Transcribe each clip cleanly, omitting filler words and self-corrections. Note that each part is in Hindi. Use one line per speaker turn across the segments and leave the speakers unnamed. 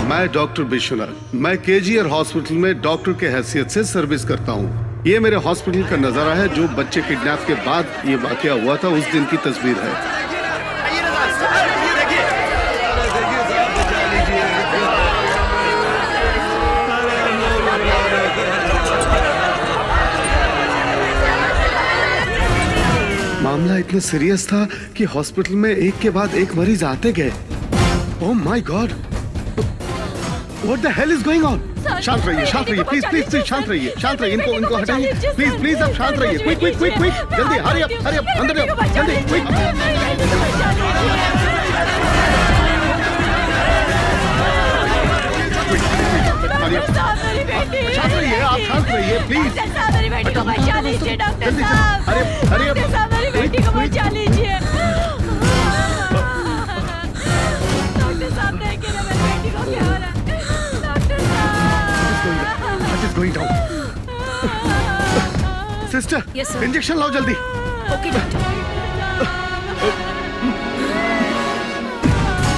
मैं डॉक्टर विश्वनाथ, मैं केजीआर हॉस्पिटल में डॉक्टर के हैसियत से सर्विस करता हूँ। ये मेरे हॉस्पिटल का नजारा है। जो बच्चे किडनैप के बाद ये वाकया हुआ था उस दिन की तस्वीर है। मामला इतना सीरियस था कि हॉस्पिटल में एक के बाद एक मरीज आते गए। Oh my God, What the hell is going on? शांत रहिए, शांत रहिए, प्लीज प्लीज प्लीज शांत रहिए, शांत रहिए। इनको हटाइए, प्लीज प्लीज आप शांत रहिए। क्विक क्विक क्विक क्विक, जल्दी हरी अप, अंदर जाओ, जल्दी क्विक। शांत रहिए, आप शांत रहिए प्लीज।
मेरी बेटी को बचा लीजिए डॉक्टर साहब। डॉक्टर साहब मेरी बेटी को बचा लीजिए। डॉक्टर साहब देखिए ना मेरी बेटी को क्या हो रहा है।
Going down. Sister,
yes, sir.
Injection लाओ जल्दी।
Okay doctor.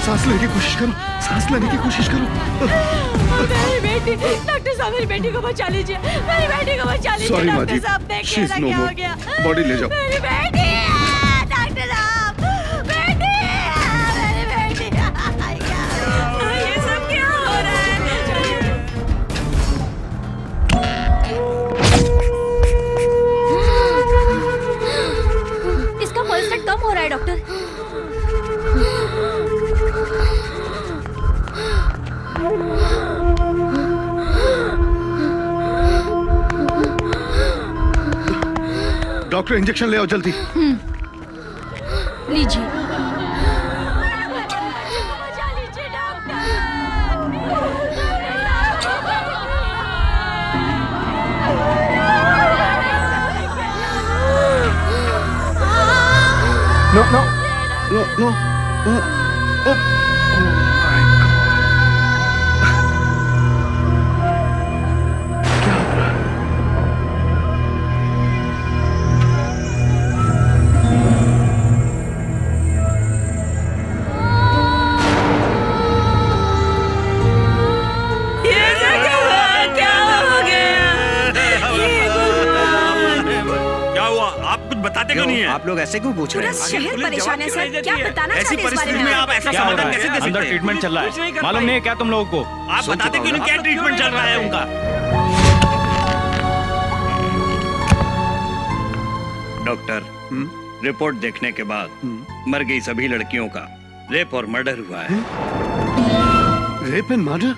सांस लेने की कोशिश करो, सांस लेने की कोशिश करो।
मेरी बेटी, डॉक्टर साहब मेरी बेटी को बचा लीजिए, मेरी बेटी को बचा लीजिए।
Sorry,
डॉक्टर साहब देखिए ना क्या हो गया।
बॉडी ले जाओ।
मेरी बेटी, डॉक्टर साहब, बेटी, मेरी बेटी, ये सब क्या हो रहा है? इसका पल्स रेट कम हो रहा है डॉक्टर।
डॉक्टर इंजेक्शन ले आओ जल्दी।
लीजिए।
No, no, no, no. Oh, oh.
क्यों नहीं है?
आप लोग ऐसे क्यों पूछ रहे हैं?
शहर परेशान है सर, क्या बताना
ऐसी
चाहते हैं इस बारे
परिस्थिति
में
में
आप?
आप ऐसा
क्या हो रहा
समाधान
है?
कैसे दे सकते हैं?
अंदर ट्रीटमेंट चल रहा है, मालूम नहीं है क्या तुम लोगों को?
आप बताते क्यों नहीं क्या ट्रीटमेंट चल रहा है उनका?
डॉक्टर,
रिपोर्ट देखने के बाद मर गई सभी लड़कियों का रेप और मर्डर हुआ है।
Rape and murder?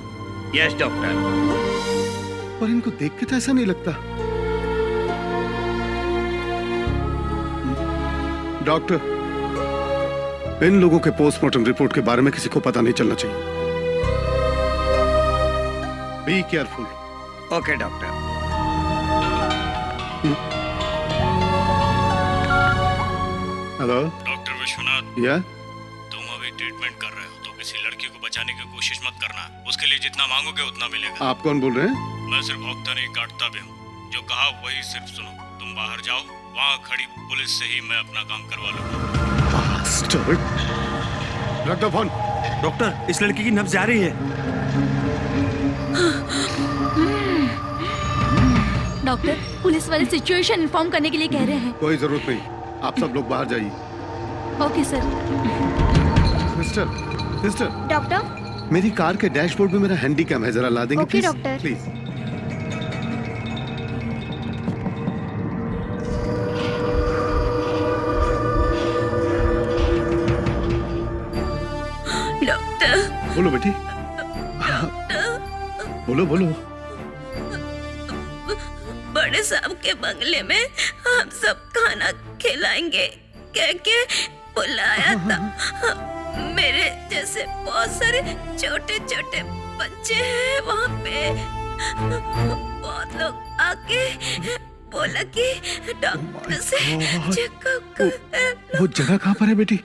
Yes doctor.
पर इनको देख के तो ऐसा नहीं लगता। डॉक्टर, इन लोगों के पोस्टमार्टम रिपोर्ट के बारे में किसी को पता नहीं चलना चाहिए। Be careful.
Okay doctor.
Hello
doctor Vishwanath,
या
तुम अभी ट्रीटमेंट कर रहे हो तो किसी लड़की को बचाने की कोशिश मत करना। उसके लिए जितना मांगोगे उतना मिलेगा।
आप कौन बोल रहे हैं?
मैं सिर्फ भौंकता नहीं काटता भी हूँ। जो कहा वही सिर्फ सुनो। तुम बाहर जाओ, वहाँ खड़ी पुलिस से ही मैं अपना काम करवा लूंगा।
Bastard! रख दो फोन।
डॉक्टर, इस लड़की की नब्ज जा रही है।
डॉक्टर, पुलिस वाले सिचुएशन इन्फॉर्म करने के लिए कह रहे हैं।
कोई जरूरत नहीं, आप सब लोग बाहर जाइए।
Okay sir.
Sister, sister,
doctor,
मेरी कार के डैशबोर्ड में मेरा हैंडी कैम है, जरा ला देंगे
okay,
please?
Doctor.
Please.
Doctor,
बोलो बेटी। बोलो बोलो।
बड़े साहब के बंगले में हम सब खाना खिलाएंगे कह के बुलाया था। मेरे जैसे बहुत सारे छोटे छोटे बच्चे हैं वहाँ पे। बहुत लोग आके बोला कि डॉक्टर से चेकअप कर।
वो जगह कहाँ पर है बेटी?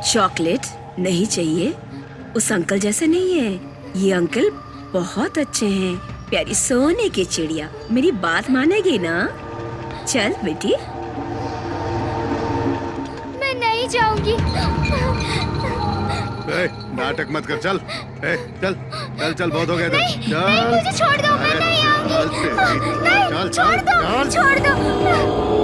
चॉकलेट नहीं चाहिए? उस अंकल जैसे नहीं है। ये अंकल बहुत अच्छे हैं। प्यारी सोने की चिड़िया, मेरी बात मानेगी ना? चल बेटी।
मैं नहीं जाऊंगी।
नाटक मत कर, चल। चल चल चल, बहुत हो गया। चल,
मुझे छोड़ दो, मैं नहीं आऊंगी। नहीं, छोड़ दो, छोड़ दो।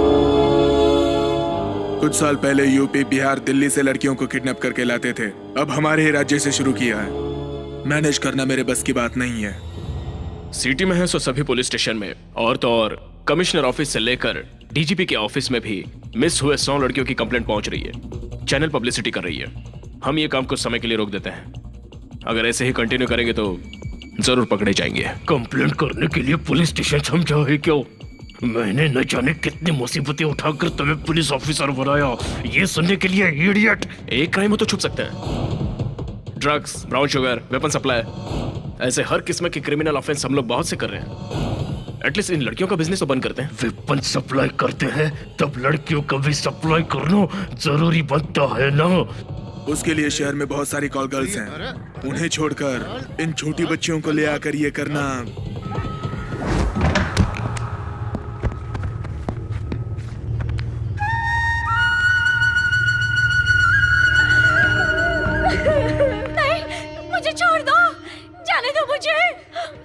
कुछ साल पहले यूपी, बिहार, दिल्ली से लड़कियों को किडनैप करके लाते थे। अब हमारे ही राज्य से शुरू किया है। मैनेज करना मेरे बस की बात नहीं है।
सिटी में है सो सभी पुलिस स्टेशन में, और तो और कमिश्नर ऑफिस से लेकर डीजीपी के ऑफिस में भी मिस हुए 100 लड़कियों की कंप्लेंट पहुंच रही है। चैनल पब्लिसिटी कर रही है। हम ये काम कुछ समय के लिए रोक देते हैं। अगर ऐसे ही कंटिन्यू करेंगे तो जरूर पकड़े जाएंगे।
कंप्लेंट करने के लिए पुलिस स्टेशन समझा है क्यों? मैंने न जाने कितनी मुसीबतें उठाकर तुम्हें पुलिस ऑफिसर बनाया, ये सुनने के लिए इडियट।
एक क्राइम हो तो छुप सकते हैं। Drugs, brown sugar, weapon supply, ऐसे हर किस्म के क्रिमिनल ऑफेंस हम लोग बहुत से कर रहे हैं। एटलीस्ट इन लड़कियों का बिजनेस तो बंद करते हैं।
वेपन सप्लाई करते हैं तब लड़कियों का भी सप्लाई करना जरूरी बनता है ना?
उसके लिए शहर में बहुत सारी कॉल गर्ल्स हैं। उन्हें छोड़कर इन छोटी बच्चियों को ले आकर ये करना।
मुझे छोड़ दो, जाने दो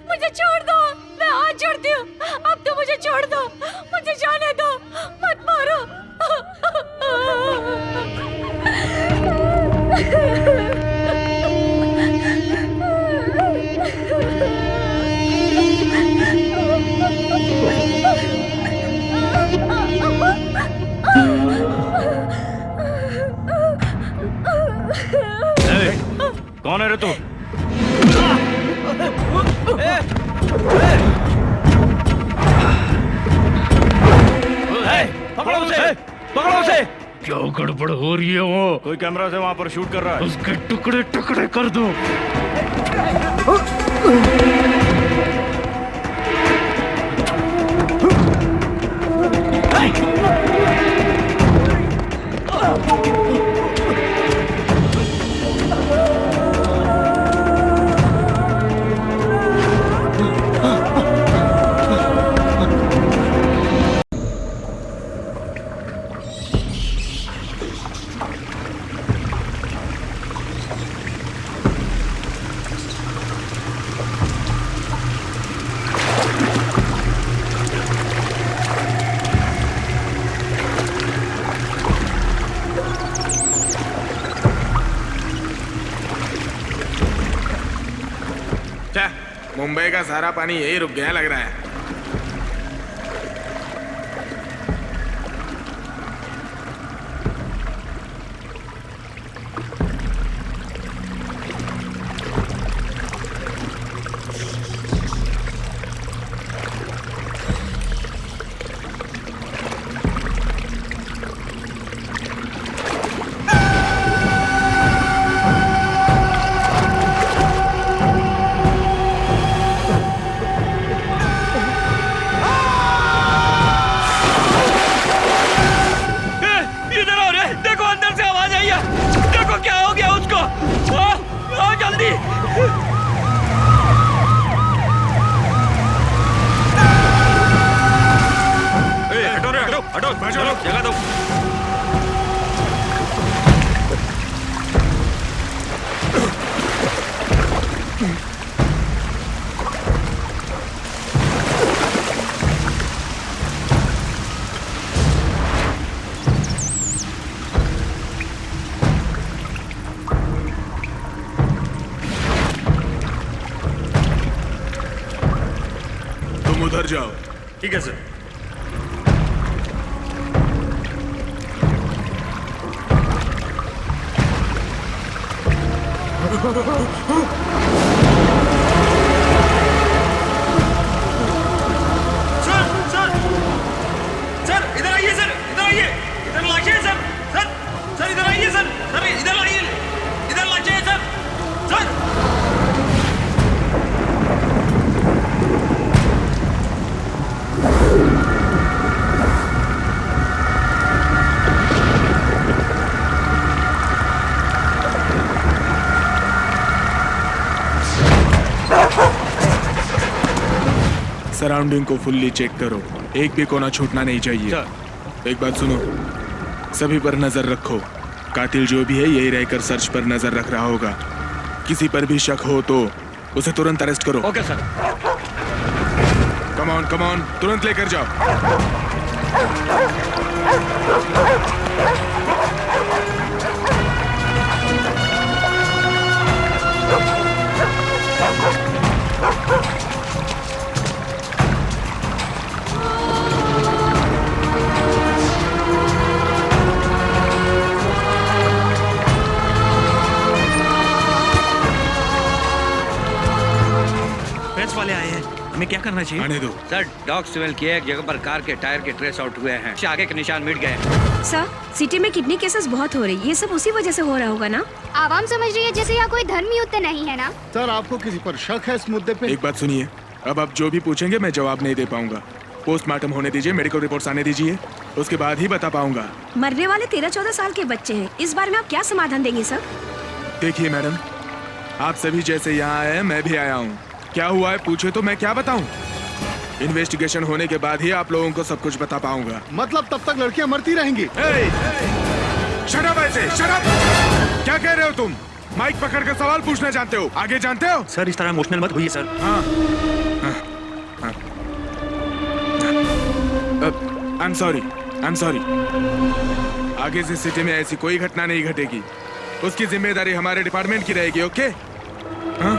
मुझे छोड़ दो। मैं हाथ जोड़ती हूँ, अब तो मुझे छोड़ दो, मुझे जाने दो, मत मारो।
कौन है रे तू?
पकड़ो उसे, पकड़ो उसे।
क्या गड़बड़ हो रही है वो?
कोई कैमरा से वहाँ पर शूट कर रहा है।
उसके टुकड़े टुकड़े कर दो।
मुंबई का सारा पानी यही रुक गया लग रहा है।
जगह दो।
तुम उधर जाओ।
ठीक है सर।
सर इधर आइए सर, इधर आइए, इधर लाइए सर, सर इधर आइए सर, इधर लाइए, इधर लाइए सर।
सराउंडिंग को फुल्ली चेक करो, एक भी कोना छूटना नहीं चाहिए। एक बात सुनो, सभी पर नजर रखो। कातिल जो भी है यही रहकर सर्च पर नजर रख रहा होगा। किसी पर भी शक हो तो उसे तुरंत अरेस्ट करो।
Okay sir.
कम ऑन, तुरंत लेकर जाओ।
वाले आए हैं, हमें क्या करना चाहिए?
आने दो।
सर डॉग स्मेल किया, एक जगह पर कार के टायर के ट्रेस आउट हुए हैं, आगे के निशान मिट गए।
सर सिटी में किडनी केसेस बहुत हो रही, ये सब उसी वजह से हो रहा होगा ना?
आवाम समझ रही है जैसे यहाँ कोई धर्म युद्ध नहीं है ना?
सर आपको किसी पर शक है इस मुद्दे पे?
एक बात सुनिए, अब आप जो भी पूछेंगे मैं जवाब नहीं दे पाऊंगा। पोस्टमार्टम होने दीजिए, मेडिकल रिपोर्ट्स आने दीजिए, उसके बाद ही बता पाऊंगा।
मरने वाले 13-14 साल के बच्चे हैं, इस बारे में आप क्या समाधान देंगे सर?
देखिए मैडम, आप सभी जैसे यहाँ आए हैं मैं भी आया हूँ। क्या हुआ है पूछे तो मैं क्या बताऊं? इन्वेस्टिगेशन होने के बाद ही आप लोगों को सब कुछ बता पाऊंगा।
मतलब तब तक लड़कियां मरती रहेंगी?
शट अप ऐसे, शट अप! क्या कह रहे हो तुम? माइक पकड़ कर सवाल पूछना जानते हो, आगे जानते हो?
सर इस तरह इमोशनल मत होइए सर।
I am sorry. आगे से सिटी में ऐसी कोई घटना नहीं घटेगी, उसकी जिम्मेदारी हमारे डिपार्टमेंट की रहेगी। ओके? हाँ?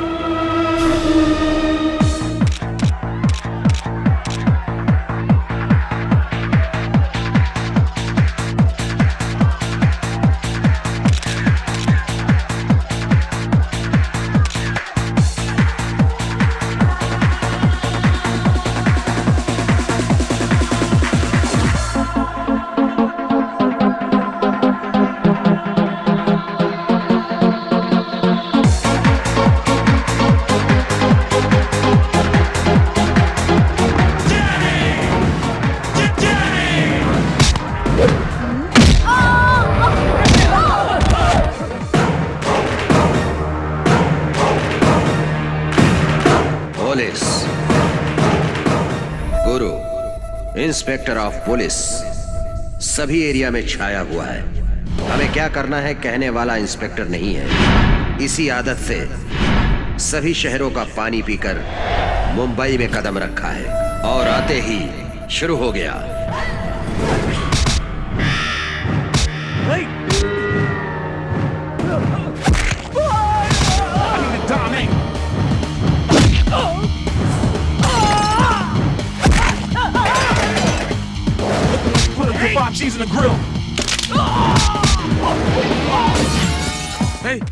इंस्पेक्टर ऑफ पुलिस सभी एरिया में छाया हुआ है। हमें क्या करना है कहने वाला इंस्पेक्टर नहीं है। इसी आदत से सभी शहरों का पानी पीकर मुंबई में कदम रखा है और आते ही शुरू हो गया।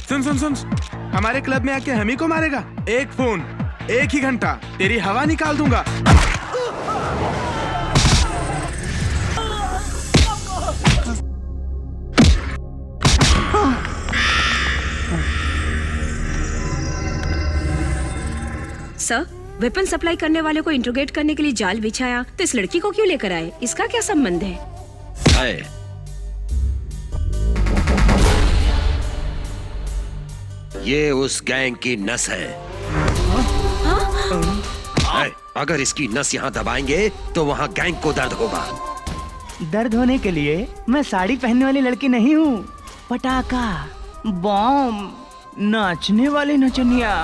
सुन सुन सुन, हमारे क्लब में आके हम ही को मारेगा। एक फोन, एक ही घंटा, तेरी हवा निकाल दूंगा।
सर, वेपन सप्लाई करने वाले को इंट्रोगेट करने के लिए जाल बिछाया तो इस लड़की को क्यों लेकर आए? इसका क्या संबंध है?
ये उस गैंग की नस है। अगर इसकी नस यहाँ दबाएंगे तो वहाँ गैंग को दर्द होगा।
दर्द होने के लिए मैं साड़ी पहनने वाली लड़की नहीं हूँ। पटाखा, बॉम्ब, नाचने वाली नचनिया।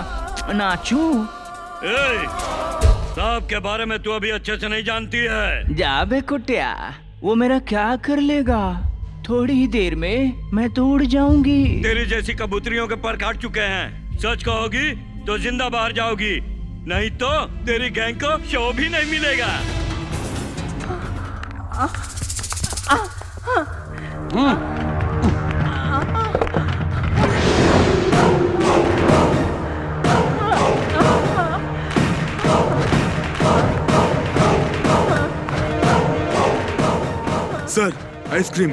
नाचूं?
साहब के बारे में तू अभी अच्छे से नहीं जानती है।
जा बे कुटिया, वो मेरा क्या कर लेगा? थोड़ी ही देर में मैं तो उड़ जाऊंगी।
तेरी जैसी कबूतरियों के पर काट चुके हैं। सच कहोगी तो जिंदा बाहर जाओगी, नहीं तो तेरी गैंग को शो भी नहीं मिलेगा।
Sir, ice cream.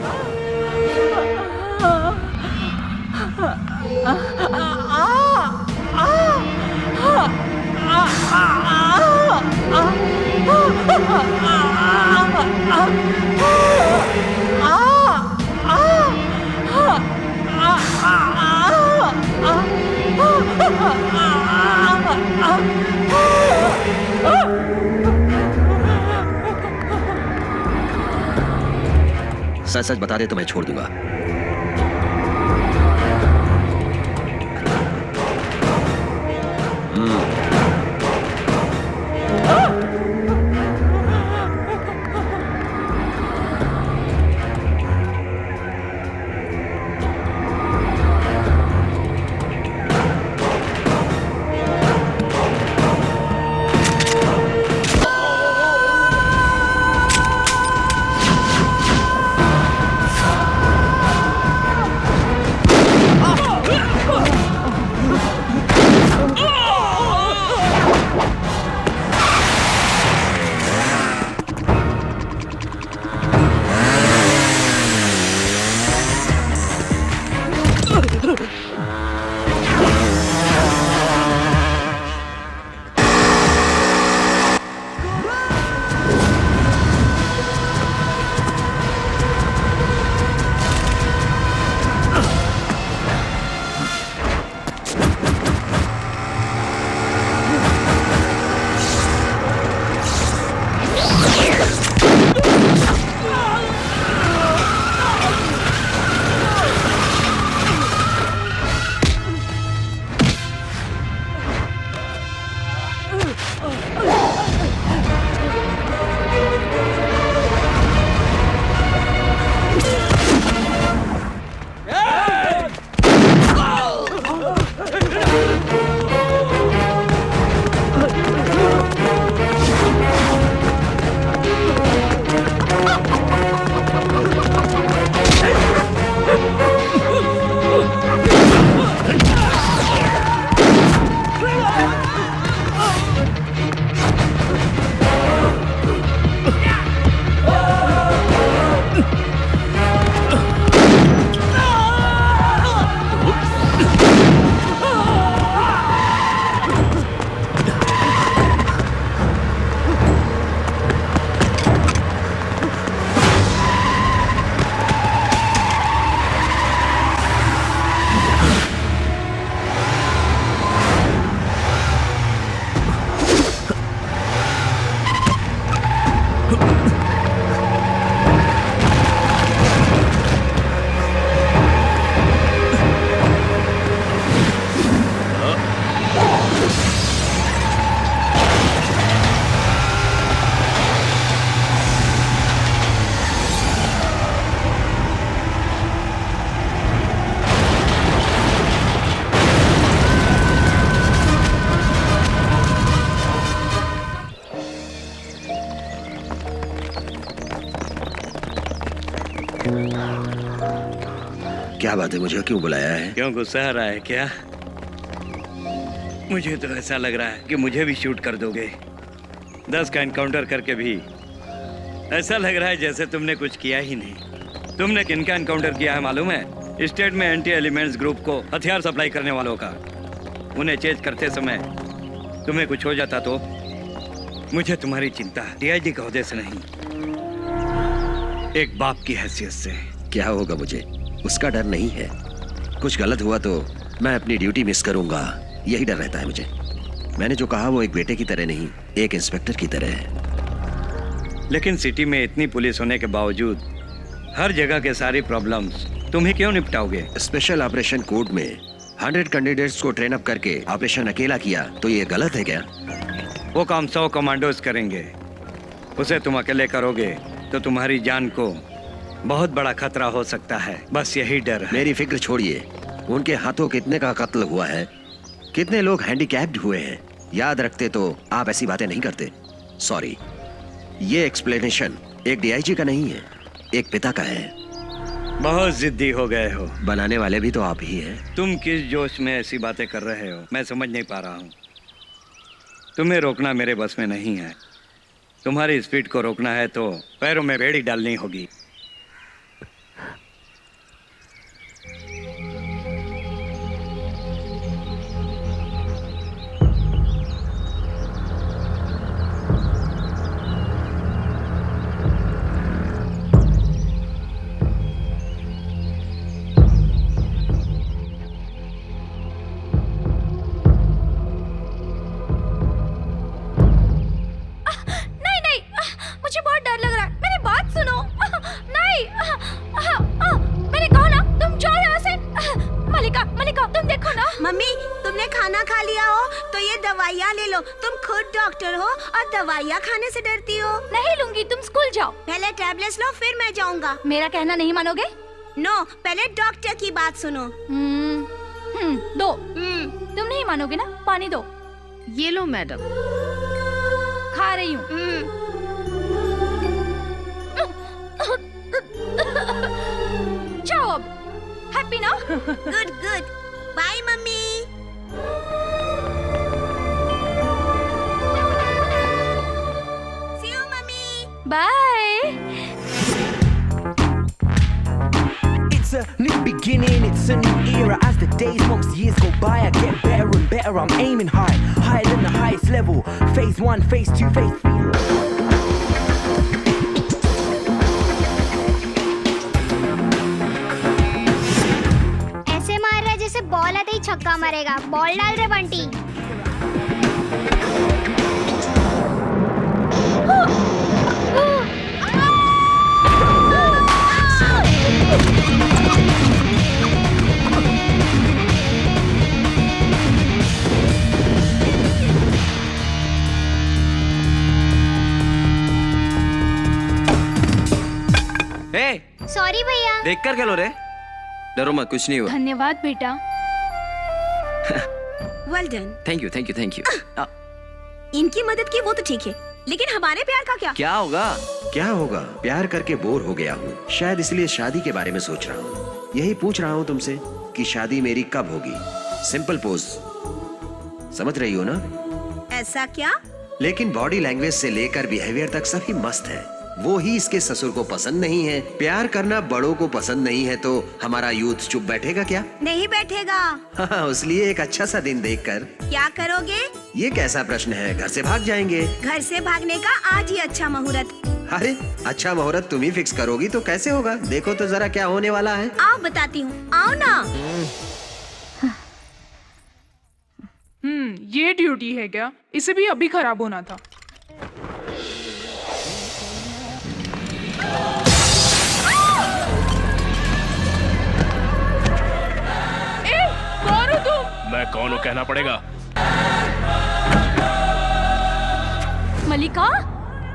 सच सच बता दे तो मैं छोड़ दूंगा। क्या बात है, मुझे क्यों बुलाया है?
क्यों गुस्सा आ रहा है क्या? मुझे तो ऐसा लग रहा है कि मुझे भी शूट कर दोगे। 10 का एनकाउंटर करके भी ऐसा लग रहा है जैसे तुमने कुछ किया ही नहीं। तुमने किनका एनकाउंटर किया है मालूम है? स्टेट में एंटी एलिमेंट्स ग्रुप को हथियार सप्लाई करने वालों का। उन्हें चेज करते समय तुम्हें कुछ हो जाता तो मुझे तुम्हारी चिंता डीआईजी के ओहदे से नहीं, एक बाप की हैसियत से।
क्या होगा मुझे, उसका डर नहीं है। कुछ गलत हुआ तो मैं अपनी ड्यूटी मिस करूंगा, यही डर रहता है मुझे। मैंने जो कहा वो एक बेटे की तरह नहीं, एक इंस्पेक्टर की तरह है।
लेकिन सिटी में इतनी पुलिस होने के बावजूद हर जगह के सारी प्रॉब्लम्स तुम ही क्यों निपटाओगे?
स्पेशल ऑपरेशन कोड में 100 कैंडिडेट्स को ट्रेन अप करके ऑपरेशन अकेला किया तो ये गलत है क्या?
वो काम 100 कमांडोज करेंगे, उसे तुम अकेले करोगे तो तुम्हारी जान को बहुत बड़ा खतरा हो सकता है। बस यही डर है।
मेरी फिक्र छोड़िए, उनके हाथों कितने का कत्ल हुआ है, कितने लोग हैंडीकैप्ड हुए हैं, याद रखते तो आप ऐसी बातें नहीं करते। सॉरी, ये एक्सप्लेनेशन एक डीआईजी का नहीं है, एक पिता का है।
बहुत जिद्दी हो गए हो।
बनाने वाले भी तो आप ही हैं।
तुम किस जोश में ऐसी बातें कर रहे हो मैं समझ नहीं पा रहा हूँ। तुम्हें रोकना मेरे बस में नहीं है। तुम्हारी स्पीड को रोकना है तो पैरों में बेड़ी डालनी होगी।
दवाइयाँ खाने से डरती हो? नहीं लूंगी, तुम स्कूल जाओ। पहले टैबलेट्स लो फिर मैं जाऊंगा। मेरा कहना नहीं मानोगे? नो, पहले डॉक्टर की बात सुनो। दो। तुम नहीं मानोगे ना? पानी दो। ये लो मैडम। खा रही हूँ। जाओ अब। हैप्पी ना? Good good. Bye mummy. Bye.
It's a new beginning, it's a new era. As the days, months, years go by, I get better and better. I'm aiming high, higher than the highest level. Phase 1, phase 2, phase 3.
ऐसे मार रहा जैसे बॉल आते ही छक्का मारेगा। बॉल डाल रहे बंटी। सॉरी भैया।
देख कर खेलो रे। डरो मत, कुछ नहीं हुआ।
धन्यवाद बेटा।
Well done.
Thank you thank you thank you.
इनकी मदद की वो तो ठीक है, लेकिन हमारे प्यार का क्या?
क्या होगा?
क्या होगा? प्यार करके बोर हो गया हूँ, शायद इसलिए शादी के बारे में सोच रहा हूँ। यही पूछ रहा हूँ तुमसे कि शादी मेरी कब होगी। सिंपल पोज, समझ रही हो ना?
ऐसा क्या?
लेकिन बॉडी लैंग्वेज से लेकर बिहेवियर तक सभी मस्त है। वो ही इसके ससुर को पसंद नहीं है। प्यार करना बड़ों को पसंद नहीं है तो हमारा यूथ चुप बैठेगा क्या?
नहीं बैठेगा।
हाँ, उसलिए एक अच्छा सा दिन देखकर।
क्या करोगे?
ये कैसा प्रश्न है? घर से भाग जाएंगे।
घर से भागने का आज ही अच्छा मुहूर्त।
अरे अच्छा मुहूर्त तुम ही फिक्स करोगी तो कैसे होगा? देखो तो जरा क्या होने वाला है।
आओ बताती हूँ, आओ ना।
ये ड्यूटी है क्या? इसे भी अभी खराब होना था।
कौन हो तुम? मैं कौन हूँ कहना पड़ेगा।
मलिका,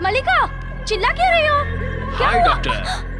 मलिका, चिल्ला क्यों रही हो? क्या
हाय
हुआ?
डॉक्टर।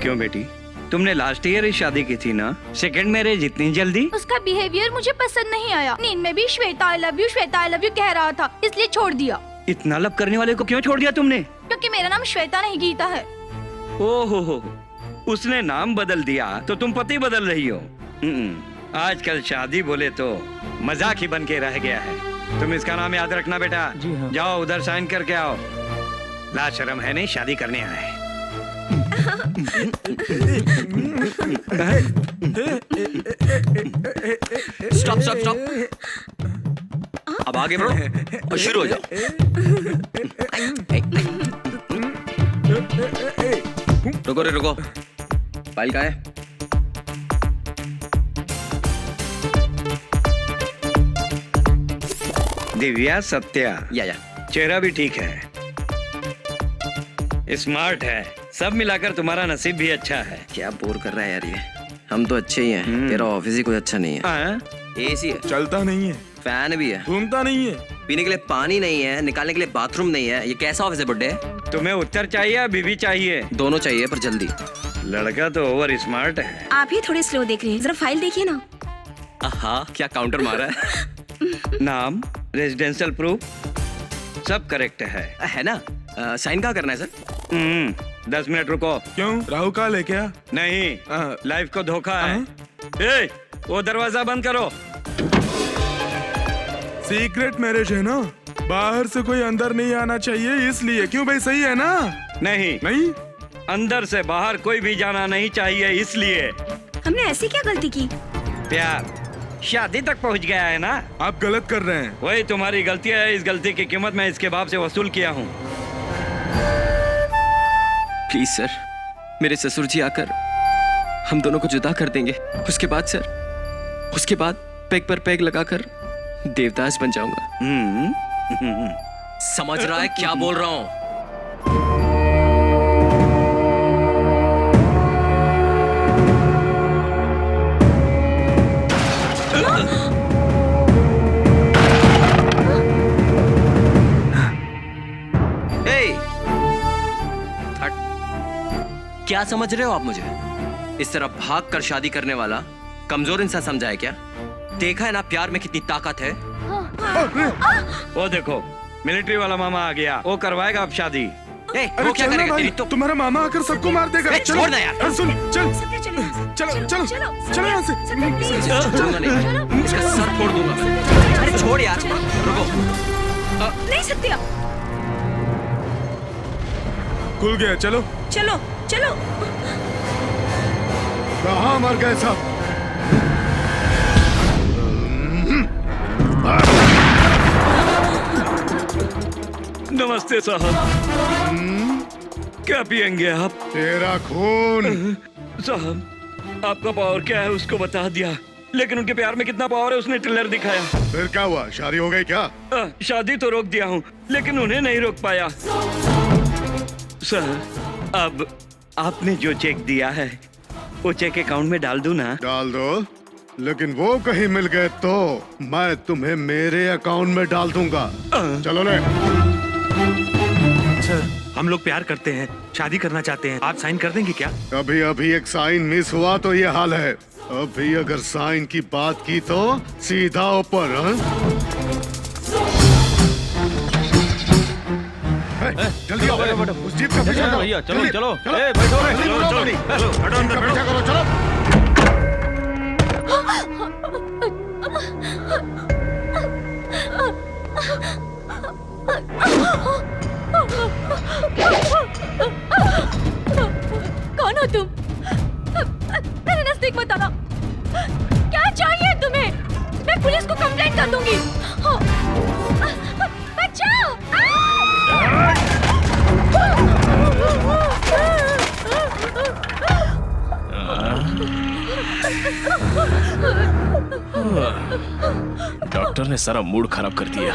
क्यों बेटी, तुमने लास्ट ईयर ही शादी की थी ना? सेकंड मैरिज इतनी जल्दी?
उसका बिहेवियर मुझे पसंद नहीं आया। नींद में भी श्वेता आई लव यू कह रहा था, इसलिए छोड़ दिया।
इतना लब करने वाले को क्यों छोड़ दिया तुमने?
क्योंकि मेरा नाम श्वेता नहीं गीता है।
ओहो, उसने नाम बदल दिया तो तुम पति बदल रही हो। आजकल शादी बोले तो मजाक ही बन के रह गया है। तुम इसका नाम याद रखना बेटा।
जी हाँ।
जाओ उधर साइन करके आओ। लाज शर्म है नहीं, शादी करने आए।
स्टॉप स्टॉप स्टॉप, अब आगे बढ़ो और शुरू हो जाओ। रुको रे रुको, फाइल कहाँ है?
दिव्या सत्या,
या
चेहरा भी ठीक है, स्मार्ट है, सब मिलाकर तुम्हारा नसीब भी अच्छा है।
क्या बोर कर रहा है यार ये? हम तो अच्छे ही हैं, तेरा ऑफिस ही कोई अच्छा नहीं है। एसी है,
चलता नहीं है,
फैन भी है,
घूमता नहीं है,
पीने के लिए पानी नहीं है, निकालने के लिए बाथरूम नहीं है। ये कैसा ऑफिस है बुड्ढे?
तुम्हें उत्तर चाहिए या बीवी चाहिए?
दोनों चाहिए पर जल्दी।
लड़का तो ओवर स्मार्ट है।
आप ही थोड़े स्लो देख रहे हैं, जरा फाइल देखिए ना।
हाँ, क्या काउंटर मारा है?
नाम, रेजिडेंशियल प्रूफ सब करेक्ट है
ना? साइन कहाँ करना है सर?
10 मिनट रुको।
क्यों, राहु काल है क्या?
नहीं, लाइफ को धोखा है। ए, वो दरवाजा बंद करो।
सीक्रेट मैरिज है ना, बाहर से कोई अंदर नहीं आना चाहिए, इसलिए। क्यों भाई, सही है ना?
नहीं
नहीं,
अंदर से बाहर कोई भी जाना नहीं चाहिए, इसलिए।
हमने ऐसी क्या गलती की?
प्यार शादी तक पहुंच गया है ना।
आप गलत कर रहे हैं।
वही तुम्हारी गलती है, इस गलती की कीमत मैं इसके बाप से वसूल किया हूँ।
प्लीज सर, मेरे ससुर जी आकर हम दोनों को जुदा कर देंगे। उसके बाद सर, उसके बाद पेग पर पेग लगाकर देवदास बन जाऊंगा। समझ रहा है क्या बोल रहा हूँ? क्या समझ रहे हो आप मुझे? इस तरह भाग कर शादी करने वाला कमजोर इंसान समझा है क्या? देखा है ना प्यार में कितनी ताकत है।
वो देखो, मिलिट्री वाला मामा आ गया, वो करवाएगा अब शादी।
वो क्या करेगा? तेरी तो तुम्हारा मामा आकर सबको मार देगा।
छोड़ ना यार।
सुन, चल चलो चलो चलो यहाँ से।
छोड़ूंगा नहीं, इसका सर फोड़ दूंगा मैं। अरे छोड़ यार, रुको।
नहीं सत्या,
खुल गया, चलो
चलो चलो।
कहाँ मर गए सब?
नमस्ते साहब। क्या पियेंगे आप?
तेरा खून।
साहब, आपका पावर क्या है उसको बता दिया, लेकिन उनके प्यार में कितना पावर है उसने ट्रेलर दिखाया।
फिर क्या हुआ, शादी हो गई क्या?
शादी तो रोक दिया हूँ, लेकिन उन्हें नहीं रोक पाया। सर, अब आपने जो चेक दिया है वो चेक अकाउंट में डाल दूं ना?
डाल दो, लेकिन वो कहीं मिल गए तो मैं तुम्हें मेरे अकाउंट में डाल दूंगा। चलो ले।
सर, हम लोग प्यार करते हैं, शादी करना चाहते हैं, आप साइन कर देंगे क्या?
अभी अभी एक साइन मिस हुआ तो ये हाल है। अभी अगर साइन की बात की तो सीधा ऊपर। जल्दी आओ, उस जीप का पीछा करो।
भैया चलो चलो,
बैठो रे, हटो अंदर, पीछा करो, चलो।
कौन हो तुम? मेरे नजदीक मत आना। क्या चाहिए तुम्हें? मैं पुलिस को कंप्लेंट कर दूंगी। बचाओ!
डॉक्टर ने सारा मूड खराब कर दिया।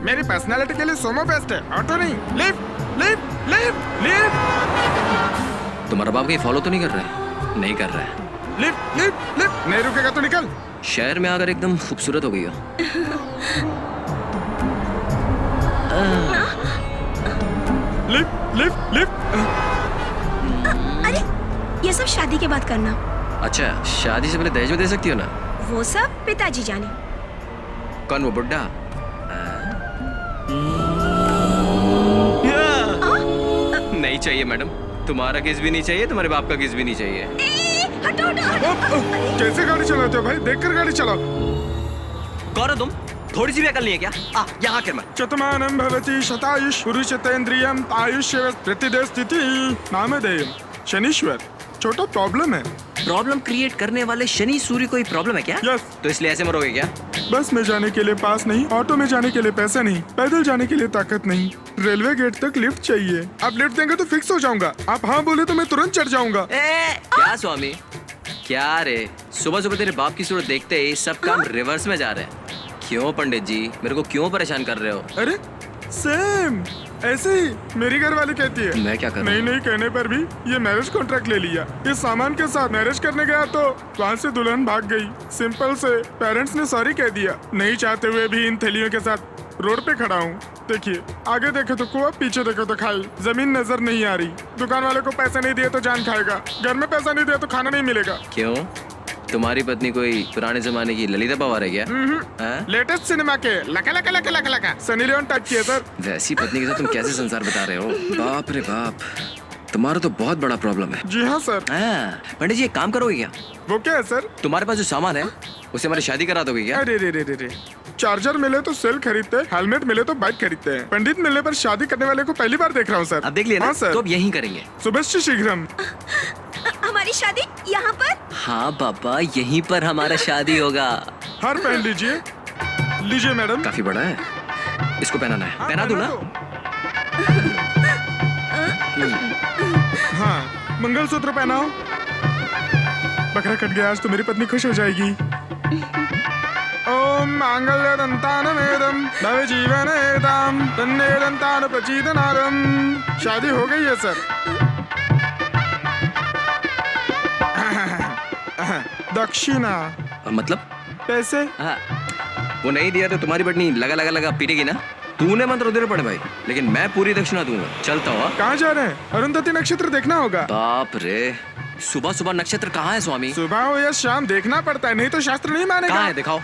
मेरी पर्सनालिटी के लिए सोमो बेस्ट है, ऑटो नहीं। Lift lift lift lift.
तुम्हारा बाप कहीं फॉलो तो नहीं कर रहा है? नहीं कर रहा है।
लिफ्ट लिफ्ट लिफ्ट, नहीं रुकेगा तो निकल।
शहर में आकर एकदम खूबसूरत हो गई हो।
Lift lift lift.
अरे ये सब शादी के बाद करना।
अच्छा, शादी से पहले दहेज में दे सकती हो ना?
वो सब पिताजी जाने।
कौन, वो बुड्ढा? नहीं चाहिए मैडम, तुम्हारा किस भी नहीं चाहिए, तुम्हारे बाप का किस भी नहीं चाहिए।
हटो हटो हटो।
कैसे गाड़ी चलाते हो भाई? देखकर गाड़ी चलाओ।
कौन हो तुम? थोड़ी सी भी अकल नहीं है क्या? यहाँ कर मत।
चतुमानं भवति शतायुष पुरुषतेन्द्रियम आयुष्य प्रतिदे स्थिति नामधेयम् शनीश्वर। छोटा प्रॉब्लम है।
प्रॉब्लम क्रिएट करने वाले शनि सूर्य कोई प्रॉब्लम है क्या?
यस।
तो इसलिए ऐसे मरोगे क्या?
बस में जाने के लिए पास नहीं, ऑटो में जाने के लिए पैसा नहीं, पैदल जाने के लिए ताकत नहीं, रेलवे गेट तक लिफ्ट चाहिए। आप लिफ्ट देंगे तो फिक्स हो जाऊंगा। आप हाँ बोले तो मैं तुरंत चढ़ जाऊंगा।
क्या स्वामी, क्या रे, सुबह सुबह तेरे बाप की सूरत देखते ही सब काम रिवर्स में जा रहे हैं। क्यों पंडित जी, मेरे को क्यों परेशान कर रहे हो?
अरे सेम ऐसे ही मेरी घरवाली कहती है।
मैं क्या करूं?
नहीं नहीं कहने पर भी ये मैरिज कॉन्ट्रैक्ट ले लिया। इस सामान के साथ मैरिज करने गया तो वहाँ से दुल्हन भाग गई। सिंपल से पेरेंट्स ने सॉरी कह दिया। नहीं चाहते हुए भी इन थैलियों के साथ रोड पे खड़ा हूँ। देखिए, आगे देखे तो कुआं, पीछे देखे तो खाई। जमीन नजर नहीं आ रही। दुकान वाले को पैसे नहीं दिए तो जान खाएगा। घर में पैसा नहीं दिया तो खाना नहीं मिलेगा।
क्यों, तुम्हारी पत्नी कोई पुराने जमाने की ललिता पवार है क्या?
लेटेस्ट सिनेमा के लका लका लका लका लका सनी लियोन टाइप की है सर।
वैसी पत्नी के साथ तुम कैसे संसार बता रहे हो? बाप रे बाप, तुम्हारा तो बहुत बड़ा प्रॉब्लम है।
जी हाँ सर।
पंडित जी एक काम करोगे क्या?
वो क्या है सर?
तुम्हारे पास जो सामान है उससे हमारी शादी करा दोगे क्या?
अरे रे रे रे रे, चार्जर मिले तो सेल खरीदते, हेलमेट मिले तो बाइक खरीदते हैं। पंडित मिलने पर शादी करने वाले को पहली बार देख रहा हूँ सर।
अब देख लिया ना?
हाँ सर।
तो अब यही करेंगे।
शुभश्च शीघ्रम।
हमारी शादी यहाँ पर?
हाँ पापा, यहीं पर हमारा शादी होगा।
हार पहन लीजिए। लीजिए मैडम।
काफी बड़ा है, इसको पहनाना है। पहना दूं ना?
हाँ, मंगलसूत्र पहनाओ। बकरा कट गया आज तो मेरी पत्नी खुश हो जाएगी। ओम मांगल्य दंतान वेदम भव जीवन एताम तन्ने दंतान प्रचीदनारम। शादी हो गई है सर। दक्षिणा
मतलब
पैसे?
वो नहीं दिया तो तुम्हारी पत्नी लगा लगा लगा पीटेगी ना? तूने मंत्र देने पड़े भाई, लेकिन मैं पूरी दक्षिणा दूंगा। चलता हूँ।
कहाँ जा रहे हैं? अरुंधति नक्षत्र देखना होगा।
बाप रे, सुबह सुबह नक्षत्र कहाँ है स्वामी?
सुबह हो या शाम देखना पड़ता है, नहीं तो शास्त्र नहीं मानेगा।
कहाँ है दिखाओ।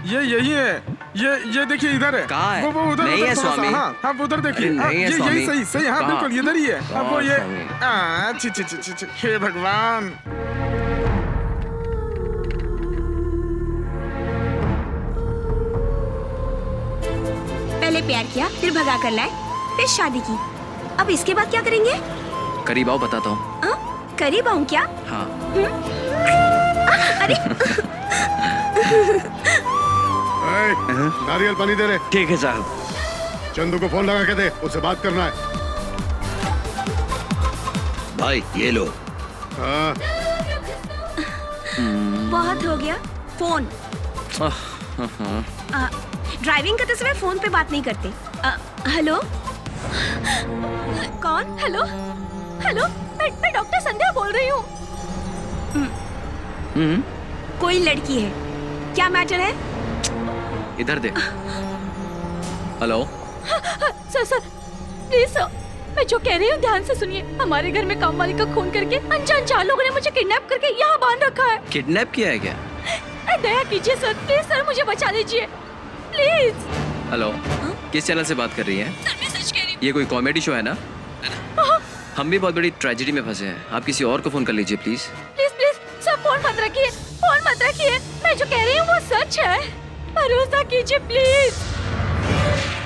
ये यही है। ये देखिए इधर है।
कहाँ है?
वो उधर
नहीं है
थोड़ा सा।
स्वामी।
हाँ हाँ उधर देखिए।
नहीं है
ये
स्वामी।
यही सही सही। हाँ
कहाँ?
बिल्कुल इधर ही है। अब वो ये
स्वामी।
छी छी छी छी, हे भगवान।
पहले प्यार किया, फिर भगा कर लाए, फिर शादी की। अब इसके बाद क्या करेंगे?
करीब आओ बताता हूँ।
करीब आऊँ क्या?
हाँ।
अरे
नारियल पानी दे रहे।
ठीक है साहब।
चंदू को फोन लगा के दे, उससे बात करना है।
भाई ये लो।
हाँ।
बहुत हो गया। फोन। ड्राइविंग करते समय फोन पे बात नहीं करते। हेलो, कौन?
हेलो हेलो, मैं डॉक्टर संध्या बोल रही हूँ।
कोई लड़की है, क्या मैटर है?
इधर दे। हेलो
सर प्लीज सर, मैं जो कह रही हूँ ध्यान से सुनिए। हमारे घर में काम वाली का खून करके अनजान 4 लोगों ने मुझे किडनैप करके यहाँ बांध रखा है।
किडनैप किया है क्या?
दया कीजिए सर, प्लीज सर, मुझे बचा लीजिए प्लीज।
हेलो, किस चैनल से बात कर रही हैं?
सर मैं सच कह रही हूँ।
ये कोई कॉमेडी शो है ना? हम भी बहुत बड़ी ट्रेजेडी में फंसे हैं। आप किसी और को फोन कर लीजिए please.
Please please sir, phone मत रखिए, फोन मत रखिए। मैं जो कह रही हूँ वो सच है, भरोसा कीजिए प्लीज।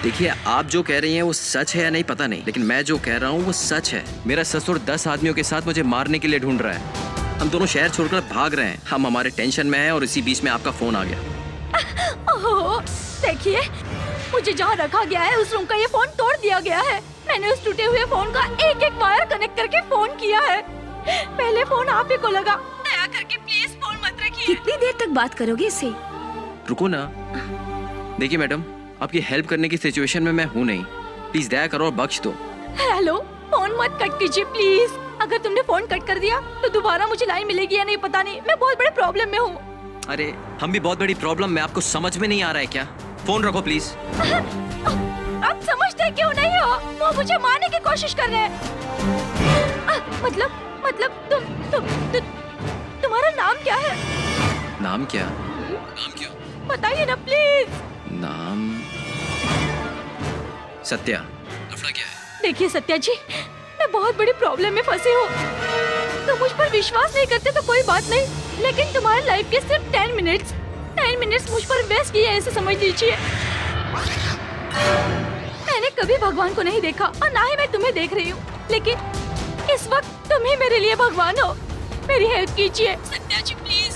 देखिए, आप जो कह रही हैं वो सच है या नहीं पता नहीं, लेकिन मैं जो कह रहा हूँ वो सच है। मेरा ससुर 10 आदमियों के साथ मुझे मारने के लिए ढूंढ रहा है। हम दोनों शहर छोड़कर भाग रहे हैं। हम हमारे टेंशन में हैं और इसी बीच में आपका फोन आ गया।
ओह, देखिए, मुझे जहाँ रखा गया है उस रूम का ये फोन तोड़ दिया गया है। मैंने उस टूटे हुए फोन का एक एक वायर कनेक्ट करके फोन किया है। पहले फोन आप ही को लगा। दया करके प्लीज फोन मत रखिए।
कितनी देर तक बात करोगे इससे?
रुको ना। देखिए मैडम, आपकी हेल्प करने की सिचुएशन में मैं हूँ नहीं। प्लीज दया करो और बख्श दो।
हेलो, फोन मत कट कीजिए प्लीज। अगर तुमने फोन कट कर दिया तो दोबारा मुझे लाइन मिलेगी या नहीं पता नहीं। मैं बहुत बड़े प्रॉब्लम में हूँ।
अरे हम भी बहुत बड़ी प्रॉब्लम में, आपको समझ में नहीं आ रहा है क्या? फोन रखो प्लीज।
आप समझते क्यों नहीं हो? वो मुझे मारने की कोशिश कर रहे हैं। मतलब तुम्हारा नाम क्या है?
नाम क्या?
बताइए ना प्लीज।
नाम सत्या। लफड़ा क्या है?
देखिए सत्या जी, मैं बहुत बड़ी प्रॉब्लम में फंसी हूँ। तुम मुझ पर विश्वास नहीं करते तो कोई बात नहीं, लेकिन तुम्हारे लाइफ के सिर्फ 10 मिनट्स मुझ पर वेस्ट किए, ऐसे समझ लीजिए। मैंने कभी भगवान को नहीं देखा और ना ही मैं तुम्हें देख रही हूँ, लेकिन इस वक्त तुम ही मेरे लिए भगवान हो। मेरी हेल्प कीजिए सत्या जी प्लीज।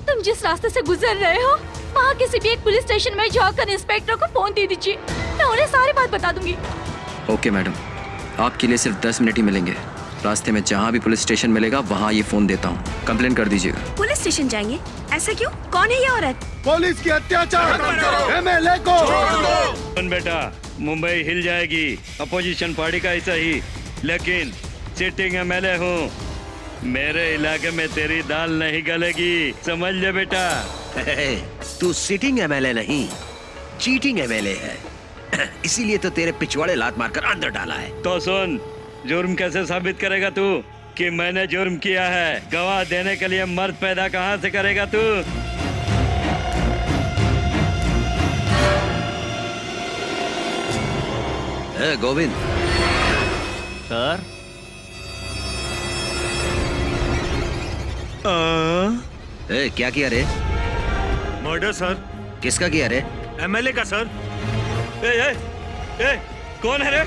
तुम जिस रास्ते से गुजर रहे हो वहाँ किसी भी एक पुलिस स्टेशन में जाकर इंस्पेक्टर को फोन दे दीजिए, मैं उन्हें सारी बात बता दूंगी।
ओके मैडम, आपके लिए सिर्फ 10 मिनट ही मिलेंगे। रास्ते में जहाँ भी पुलिस स्टेशन मिलेगा वहाँ ये फोन देता हूँ, कंप्लेन कर दीजिएगा।
पुलिस स्टेशन जाएंगे? ऐसा क्यों? कौन है ये औरत?
पुलिस की अत्याचार एमएलए को।
सुन बेटा, मुंबई हिल जाएगी, अपोजिशन पार्टी का ऐसा ही, लेकिन सिटिंग एमएलए हूँ। मेरे इलाके में तेरी दाल नहीं गलेगी, समझ ले बेटा।
तू सिटिंग एमएलए नहीं, चीटिंग एमएलए है। इसीलिए तो तेरे पिछवाड़े लात मारकर अंदर डाला है।
तो सुन, जुर्म कैसे साबित करेगा तू कि मैंने जुर्म किया है? गवाह देने के लिए मर्द पैदा कहाँ से करेगा तू?
गोविंद
सर।
क्या किया रे?
Murder sir.
किसका किया रे?
एमएलए का सर।
कौन है रे?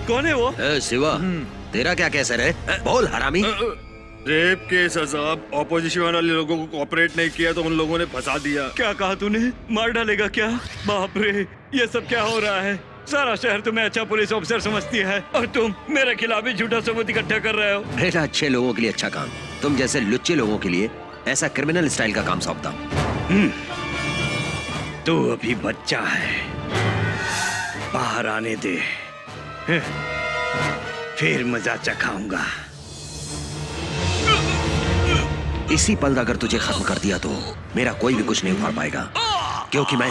कौन है वो?
शिवा, तेरा क्या केस है रे? बोल हरामी।
रेप केस है साहब। ऑपोजिशन वाले लोगों को कोऑपरेट नहीं किया तो उन लोगों ने फंसा दिया।
क्या कहा तूने? मार डालेगा क्या? बाप रे, ये सब क्या हो रहा है? सारा शहर तुम्हें अच्छा पुलिस ऑफिसर समझती है और तुम मेरे खिलाफ ही झूठा सबूत इकट्ठा कर रहे हो।
बेटा, अच्छे लोगों के लिए अच्छा काम, तुम जैसे लुच्चे लोगों के लिए ऐसा क्रिमिनल स्टाइल का काम सौंपता हूँ।
तू अभी बच्चा है, बाहर आने दे, फिर मजा चखाऊंगा।
इसी पल अगर तुझे खत्म कर दिया तो मेरा कोई भी कुछ नहीं उखाड़ पाएगा, क्योंकि मैं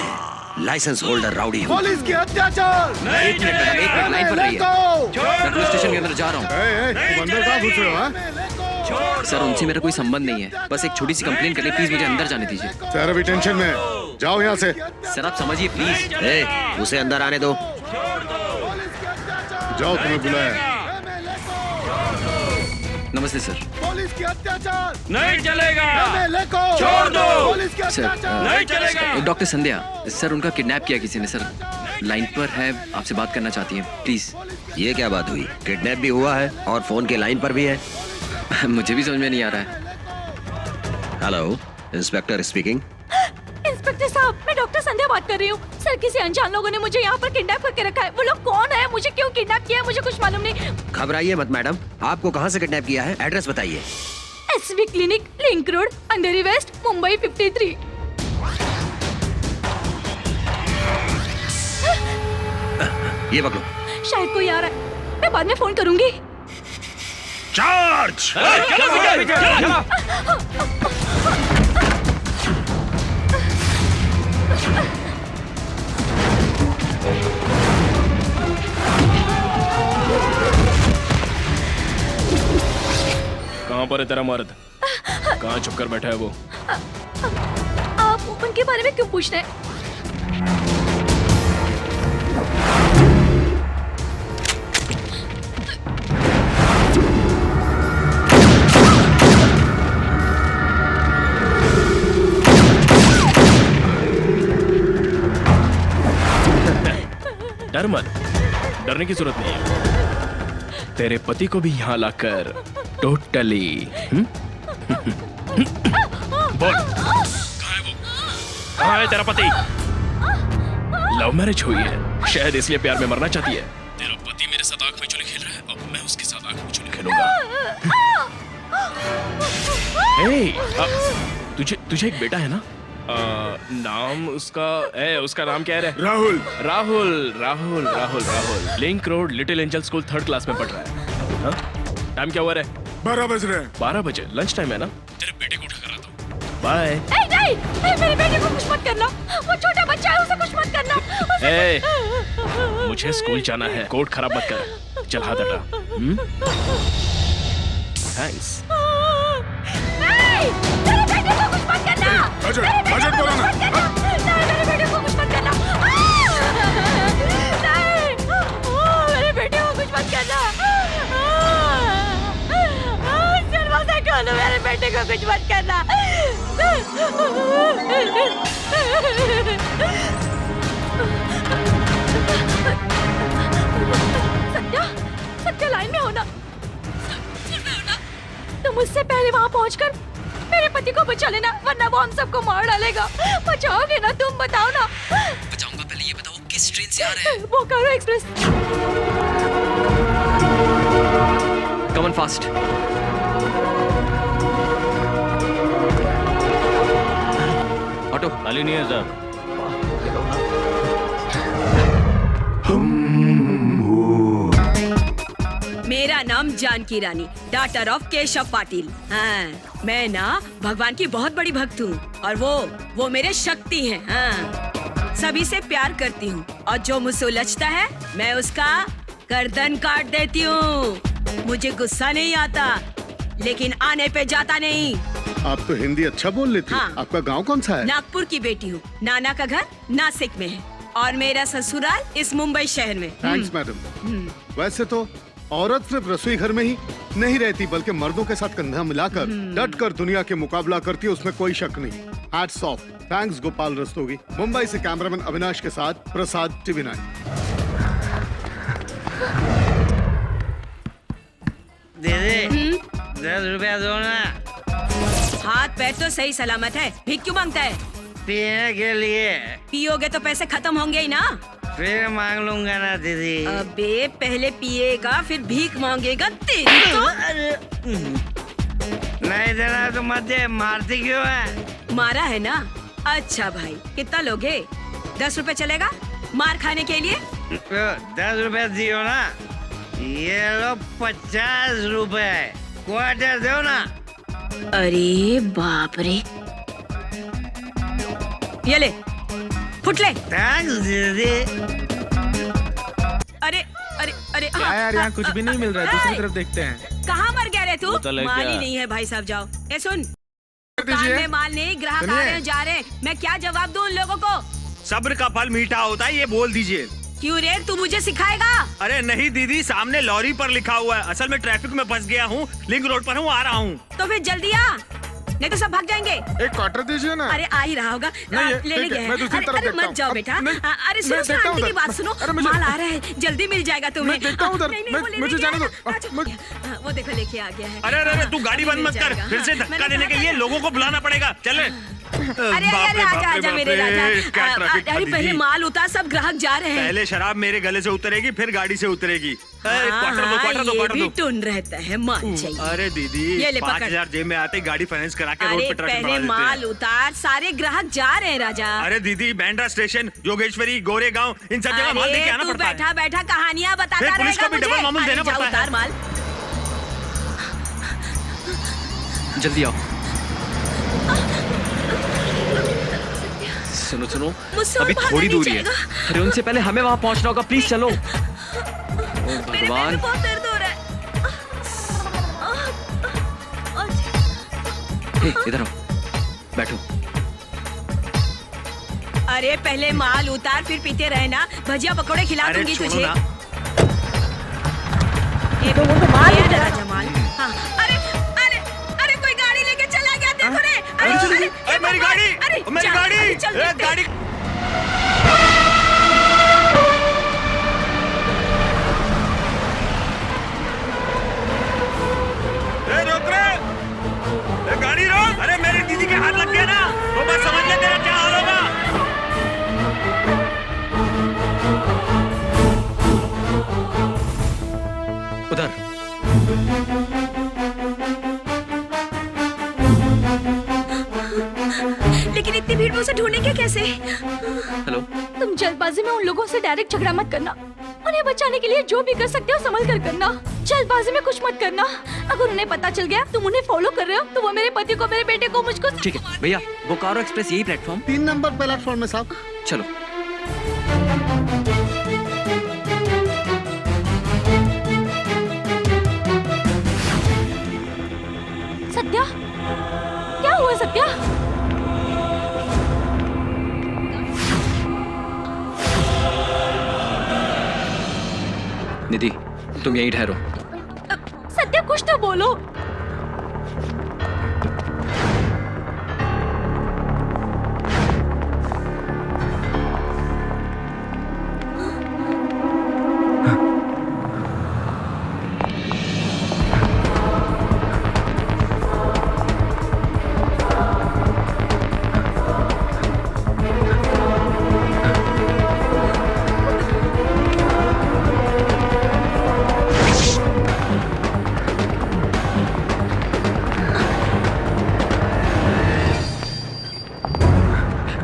लाइसेंस होल्डर राउडी हूँ।
पुलिस की अत्याचार।
एक मिनट लाइन पर रहिए। मैं पुलिस स्टेशन के अंदर जा रहा हूँ।
तुम अंदर कहाँ घुस रहे हो?
सर, उनसे मेरा कोई संबंध नहीं है, बस एक छोटी सी कंप्लेन करनी, प्लीज मुझे अंदर जाने दीजिए।
सर अभी टेंशन में, जाओ यहाँ से।
सर आप समझिए प्लीज।
उसे अंदर आने दो।
जाओ, तुम्हें बुलाया।
नमस्ते सर।
पुलिस की अत्याचार
नहीं चलेगा।
एमएलए को
छोड़ दो।
पुलिस की
सर
अत्याचार
नहीं चलेगा।
डॉक्टर संध्या सर, उनका किडनैप किया किसी ने सर, लाइन पर है, आपसे बात करना चाहती हैं प्लीज।
ये क्या बात हुई? किडनैप भी हुआ है और फोन के लाइन पर भी है।
मुझे भी समझ में नहीं आ रहा है।
Hello, inspector speaking.
इंस्पेक्टर साहब, मैं डॉक्टर संध्या बात कर रही हूँ। सर, किसी अनजान लोगों ने मुझे यहाँ पर किडनैप करके रखा है। वो लोग कौन है, मुझे क्यों किडनैप किया है, मुझे कुछ मालूम नहीं।
घबराइए मत मैडम, आपको कहाँ से किडनैप किया है? एड्रेस बताइए।
एसवी क्लिनिक, लिंक रोड, अंधेरी वेस्ट, मुंबई 53।
ये पकड़ो।
शायद कोई आ रहा है, मैं बाद में फोन करूंगी।
चार्ज।
कहाँ पर है तेरा मर्द? कहाँ छुप कर बैठा है वो?
आप उनके बारे में क्यों पूछ रहे हैं?
डर मत, डरने की जरूरत नहीं है। तेरे पति को भी यहाँ लाकर टोटली बोल, कहाँ है तेरा पति? लव मैरिज हुई है, शायद इसलिए प्यार में मरना चाहती है। तेरा पति मेरे साथ आंख में चुली खेल रहा है, अब मैं उसके साथ आंख में चुली खेलूंगा। तुझे एक बेटा है ना? नाम उसका नाम क्या है? Rahul. Link road little angel school 3rd class में पढ़ रहा है। हाँ? टाइम क्या हुआ रे?
12 बज रहे हैं।
12 बजे लंच टाइम है ना?
तेरे बेटे को उठा कर आता हूँ।
बाय।
नहीं, मेरे बेटे को कुछ मत करना। वो छोटा बच्चा है, उसे कुछ मत करना।
ए, मुझे स्कूल जाना है। कोट खराब मत कर। चल हाथ हटा। थैंक्स।
नहीं, मेरे बेटे को कुछ मत करना।
अजय बोलो ना।
नहीं, मेरे बेटे को कुछ मत करना। नहीं, मेरे बेटे को कुछ मत करना। दरवाजा खोलो, मेरे बेटे को कुछ मत करना। सत्या लाइन में हो ना? तुम मुझसे पहले वहाँ पहुँचकर मेरे पति को बचा लेना, वरना वो हम सबको मार डालेगा। बचाओगे ना तुम? बताओ ना।
बचाऊंगा, पहले ये बताओ किस ट्रेन से आ रहे हैं?
Bokaro express.
Come on fast. Auto
खाली नहीं है सर।
मेरा नाम जानकी रानी, डॉटर ऑफ केशव पाटिल। हाँ, मैं ना भगवान की बहुत बड़ी भक्त हूँ और वो मेरे शक्ति हैं। हाँ, सभी से प्यार करती हूँ और जो मुझसे उलझता है मैं उसका गर्दन काट देती हूँ। मुझे गुस्सा नहीं आता, लेकिन आने पे जाता नहीं।
आप तो हिंदी अच्छा बोल लेती हैं।
हाँ।
आपका गांव कौन सा है?
नागपुर की बेटी हूँ। नाना का घर नासिक में है और मेरा ससुराल इस मुंबई शहर में।
Thanks madam. वैसे तो औरत सिर्फ रसोई घर में ही नहीं रहती, बल्कि मर्दों के साथ कंधा मिलाकर डट कर दुनिया के मुकाबला करती है, उसमें कोई शक नहीं। Hats off. Thanks Gopal Rastogi. Mumbai से कैमरामैन अविनाश के साथ प्रसाद, TV9।
दीदी 10 रुपया दो ना।
हाथ पैर तो सही सलामत है, भीख क्यों मांगता है?
पीने के लिए।
पियोगे तो पैसे खत्म होंगे ही ना।
फिर मांग लूंगा ना दीदी।
अबे पहले पिएगा फिर भीख मांगेगा, तेरी तो।
नहीं देना तो मत दे, मारती क्यों है?
मारा है ना? अच्छा भाई, कितना लोगे? 10 रुपए चलेगा मार खाने के लिए?
10 रुपए दियो ना। ये लो 50 रुपए, क्वार्टर दो ना।
अरे बाप रे, ये ले, फुट ले।
थैंक्स दीदी।
अरे अरे अरे,
क्या यार, यहाँ कुछ भी नहीं मिल रहा है। दूसरी तरफ देखते हैं।
कहाँ मर गया रे तू?
बोतल है
माल
क्या?
ही नहीं है भाई साहब, जाओ। ए सुन, दुकान में माल नहीं, ग्राहक आ रहे हैं जा रहे हैं, मैं क्या जवाब दूं उन लोगों को?
सब्र का फल मीठा होता है, ये बोल दीजिए।
क्यों रे, तू मुझे सिखाएगा?
अरे नहीं दीदी, सामने लॉरी पर लिखा हुआ है। असल में ट्रैफिक में फंस गया हूँ, लिंक रोड पर हूँ, आ रहा हूँ।
तो फिर जल्दी आ, नहीं तो सब भाग जाएंगे।
एक क्वार्टर दीजिए ना।
अरे आ ही रहा होगा, लेने गए हैं।
मैं दूसरी तरफ
अरे
देखता
मत जाओ
हूँ।
बेटा।
नहीं,
अरे सुनो,
मैं देखता हूँ
आंटी की
उधर।
बात सुनो,
अरे मुझे-
माल आ रहा है, जल्दी मिल जाएगा तुम्हें।
मैं देखता हूँ उधर।
नहीं, नहीं, वो लेने
मुझे
गया
जाने
है।
दो।
हाँ, वो देखो लेके आ गया है।
अरे अरे अरे, तू गाड़ी बंद
मिल
मत कर,
जाएगा।
फिर से
हाँ,
धक्का
मैंने
देने के
कहा
लिए
था।
लोगों को बुलाना पड़ेगा। चले।
अरे अरे आजा आजा मेरे राजा। अरे पहले माल उतार, सब ग्राहक जा रहे हैं।
पहले शराब मेरे गले से उतरेगी, फिर गाड़ी से उतरेगी। क्वार्टर दो, क्वार्टर दो,
ये
क्वार्टर
भी
दो।
टुन रहता है, मान चाहिए।
अरे दीदी,
ये ले, पकड़।
5000 जेब में आते गाड़ी फाइनेंस करा के रोड
अरे
पे ट्रक
पहले
बढ़ा देते
माल
हैं।
उतार, सारे ग्राहक जा रहे हैं राजा।
अरे दीदी, बैंड्रा स्टेशन, योगेश्वरी, गोरेगांव, इन सब जगह माल देके आना
तू
पड़ता है।
बैठा बैठा कहानियां बताता
फिर पुलिस
रहेगा
को भी
मुझे।
डबल मामूल
अरे
देना
जा,
पड़ता है।
उतार माल।
जल्दी आओ। सुनो सुनो,
मुझसे और
अभी
भागा
थोड़ी
नहीं
दूरी है।
जाएगा।
अरे उनसे पहले हमें वहाँ पहुँचना होगा, प्लीज चलो। ओ
मेरे पेट में
भगवान।
बहुत दर्द हो रहा है।
इधर आओ, बैठो।
अरे पहले माल उतार, फिर पीते रहना, भजिया पकौड़े खिला
अरे
दूंगी
छोड़ो
तुझे।
ना।
ये ले राजा माल। हाँ, अरे अरे अरे कोई गाड़ी लेके चला गया, देखो रे।
अरे मेरी गाड़ी,
अरे
मेरी
चल,
गाड़ी,
अरे चल
ए,
देखते।
गाड़ी। ए, रोक रे। ए, गाड़ी रोक। अरे मेरी दीदी के हाथ लग गया ना, तो बस समझ ले तेरा क्या हाल होगा।
उधर।
लेकिन इतनी भीड़ में उसे ढूंढेंगे कैसे?
हेलो।
तुम जल्दबाजी में उन लोगों से डायरेक्ट झगड़ा मत करना। उन्हें बचाने के लिए जो भी कर सकते हो संभल कर करना। जल्दबाजी में कुछ मत करना। अगर उन्हें पता चल गया तुम उन्हें फॉलो कर रहे हो तो वो मेरे पति को, मेरे बेटे को, मुझको
ठीक है भैया, बोकारो एक्सप्रेस यही प्लेटफॉर्म
3 नंबर प्लेटफॉर्म में साहब।
चलो।
सत्या, क्या हुआ सत्या?
निधि, तुम यहीं ठहरो।
सत्या कुछ तो बोलो।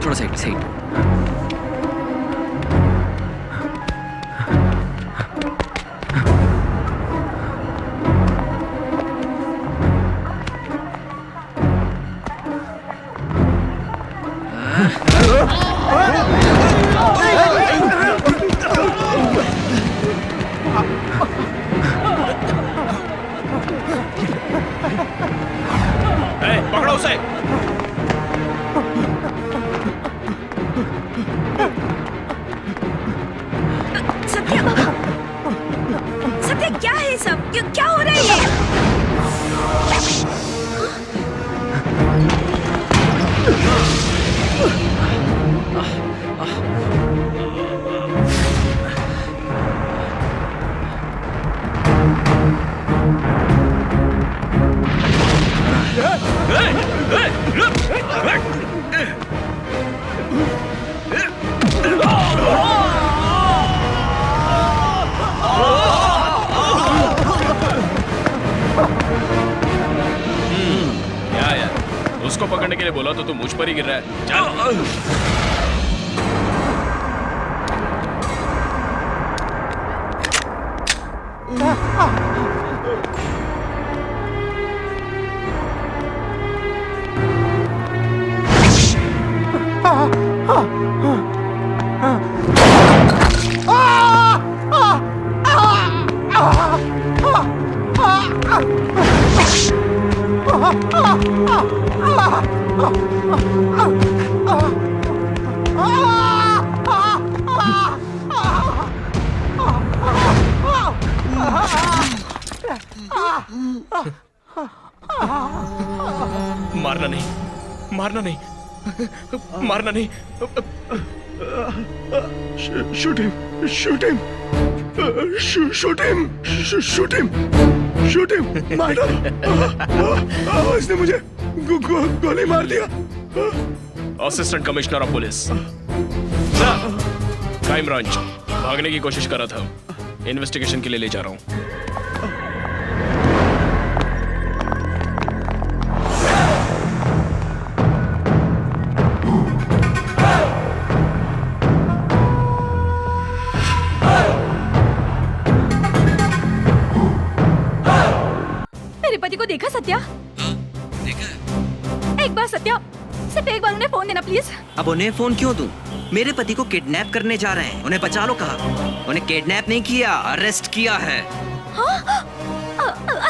थोड़ा साइड साइड।
पकड़ो उसे।
सत्या बाबा, सत्या क्या है सब? क्या हो रहा है ये?
क्या यार, उसको पकड़ने के लिए बोला तो तू मुझ पर ही गिर रहा है। चल। मारना नहीं, मारना नहीं, मारना नहीं।
Shoot him, shoot him, shoot him, shoot him, shoot him, मार डालो। इसने मुझे गोली मार दिया।
Assistant commissioner of police crime branch भागने की कोशिश कर रहा था, इन्वेस्टिगेशन के लिए ले जा रहा हूँ।
मेरे पति को देखा सत्या? देखा। एक बार सत्या, सिर्फ एक बार उन्हें फोन देना प्लीज।
अब उन्हें फोन क्यों दूं? मेरे पति को किडनैप करने जा रहे हैं, उन्हें बचा लो कहा। उन्हें किडनैप नहीं किया, अरेस्ट किया है।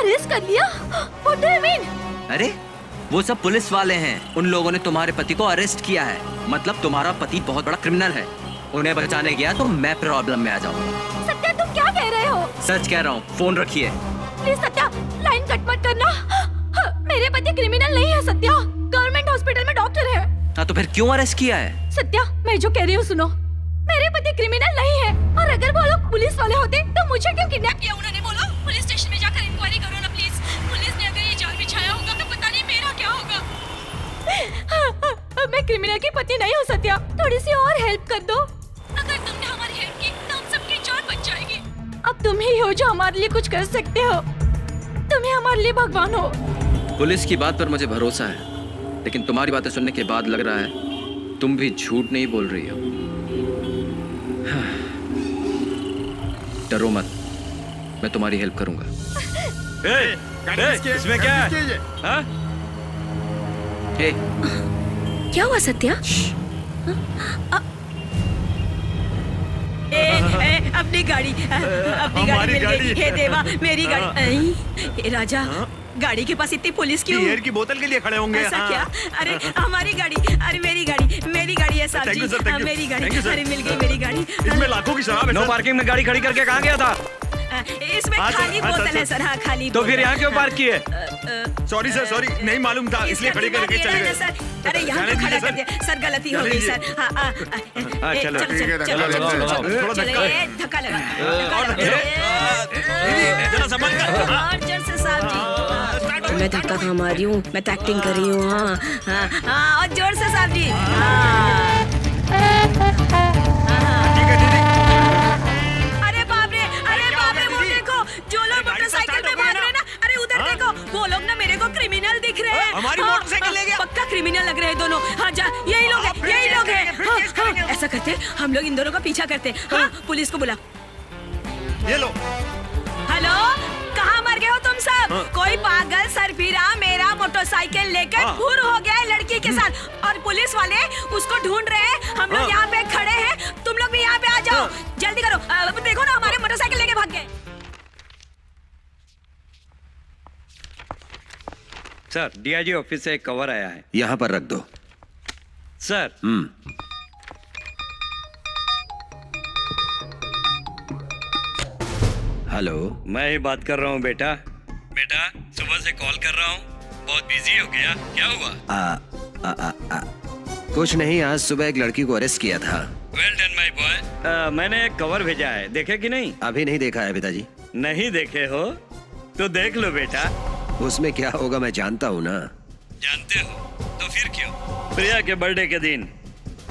अरेस्ट कर लिया? What do you mean?
अरे वो सब पुलिस वाले हैं, उन लोगों ने तुम्हारे पति को अरेस्ट किया है। मतलब तुम्हारा पति बहुत बड़ा क्रिमिनल है। उन्हें बचाने गया तो मैं प्रॉब्लम में आ जाऊंगा।
सत्या तुम क्या कह रहे हो?
सच कह रहा हूँ, फोन रखिए।
प्लीज सत्या, लाइन कट मत करना। मेरे पति क्रिमिनल नहीं है सत्या, गवर्नमेंट हॉस्पिटल में डॉक्टर है।
हाँ तो फिर क्यों अरेस्ट किया है?
सत्या मैं जो कह रही हूँ सुनो, मेरे पति क्रिमिनल नहीं है, और अगर वो लोग पुलिस वाले होते तो मुझे क्यों किडनैप किया उन्होंने? बोलो, पुलिस स्टेशन में जाकर इंक्वायरी करो ना प्लीज। पुलिस ने अगर ये जाल बिछाया होगा तो पता नहीं मेरा क्या होगा। मैं क्रिमिनल की पति नहीं हूँ सत्या, थोड़ी सी और हेल्प कर दो। अगर तुमने हमारी हेल्प की तो हम सबकी जान बच जाएगी। अब तुम ही हो जो हमारे लिए कुछ कर सकते हो, तुम ही हमारे लिए भगवान हो।
पुलिस की बात पर मुझे भरोसा है, लेकिन तुम्हारी बातें सुनने के बाद लग रहा है तुम भी झूठ नहीं बोल रही हो। डरो मत, मैं तुम्हारी हेल्प करूंगा।
इसमें क्या है? हाँ?
क्या हुआ सत्या? अपनी गाड़ी मिल गई। हे देवा, मेरी गाड़ी। राजा, गाड़ी के पास इतनी पुलिस क्यों?
बियर की बोतल के लिए खड़े होंगे।
ऐसा क्या? अरे हमारी गाड़ी, अरे मेरी गाड़ी है साहब जी। मेरी गाड़ी, अरे मिल गई मेरी गाड़ी।
इसमें लाखों की शराब है।
नो पार्किंग में गाड़ी खड़ी करके कहाँ गया था?
इसमें खाली बोतल है सर। हाँ, खाली।
तो फिर यहाँ क्यों पार्क किए?
सॉरी सर, सॉरी, नहीं मालूम था, इसलिए खड़ी करके चले गए
सर। अरे यहाँ तो खड़ा कर दिया सर, गलती हो गई सर। हाँ,
चलो
धक्का लगा।
जरा संभाल कर।
और जोर से साहब जी। मैं धक्का खा मारी हूँ, मैं तो एक्टिंग कर रही हूँ। हाँ, और जोर से साहब जी। अरे बाप रे, वो देखो जो लोग मोटरसाइकिल में भाग रहे हैं ना, अरे उधर देखो, वो लोग ना मेरे को क्रिमिनल दिख रहे हैं।
हमारी मोटरसाइकिल ले गया।
पक्का क्रिमिनल लग रहे हैं दोनों। हाँ, जा, यही लोग हैं। ऐसा करते, हम लोग इन दोनों का पीछा करते। हाँ, पुलिस को बुला।
ये लो।
हेलो, कहाँ मर गए हो तुम सब? कोई पागल सरफिरा मेरा मोटरसाइकिल लेकर फुर हो गया है लड़की के साथ, और पुलिस वाले उसको ढूंढ रहे हैं। हम लोग यहाँ पे खड़े हैं, तुम लोग भी यहाँ पे आ जाओ, जल्दी करो। देखो ना, हमारे मोटरसाइकिल लेके भाग गए।
सर, डीआईजी ऑफिस से एक कवर आया है।
यहाँ पर रख दो।
सर।
हेलो,
मैं ही बात कर रहा हूँ बेटा। सुबह से कॉल कर रहा हूँ, बहुत बिजी हो गया, क्या हुआ?
कुछ नहीं, आज सुबह एक लड़की को अरेस्ट किया था।
Well done my boy. मैंने एक कवर भेजा है, देखे कि नहीं?
अभी नहीं देखा है पिताजी।
नहीं देखे हो तो देख लो बेटा।
उसमें क्या होगा मैं जानता हूँ ना।
जानते हो तो फिर क्यों? प्रिया के बर्थडे के दिन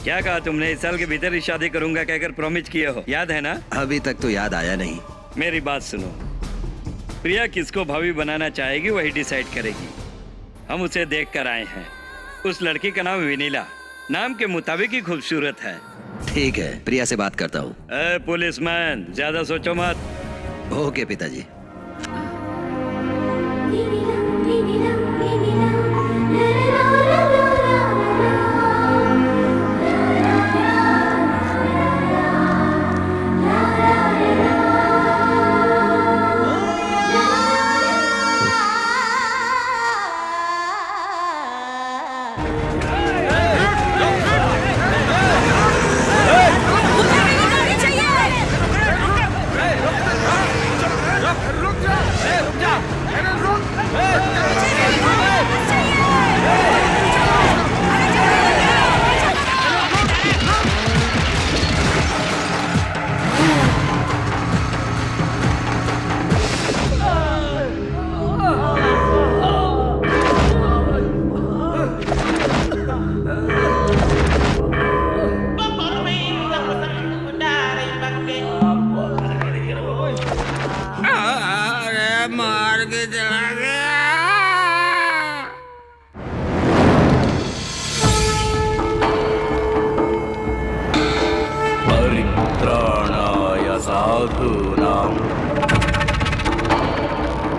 क्या कहा तुमने? इस साल के भीतर ही शादी करूंगा कहकर प्रॉमिस किए हो, याद है ना?
अभी तक तो याद आया नहीं।
मेरी बात सुनो, प्रिया किसको भाभी बनाना चाहेगी वही डिसाइड करेगी। हम उसे देख कर आए हैं। उस लड़की का नाम विनीला, नाम के मुताबिक ही खूबसूरत है।
ठीक है, प्रिया से बात करता हूँ।
पुलिसमैन, ज्यादा सोचो मत।
ओके पिताजी।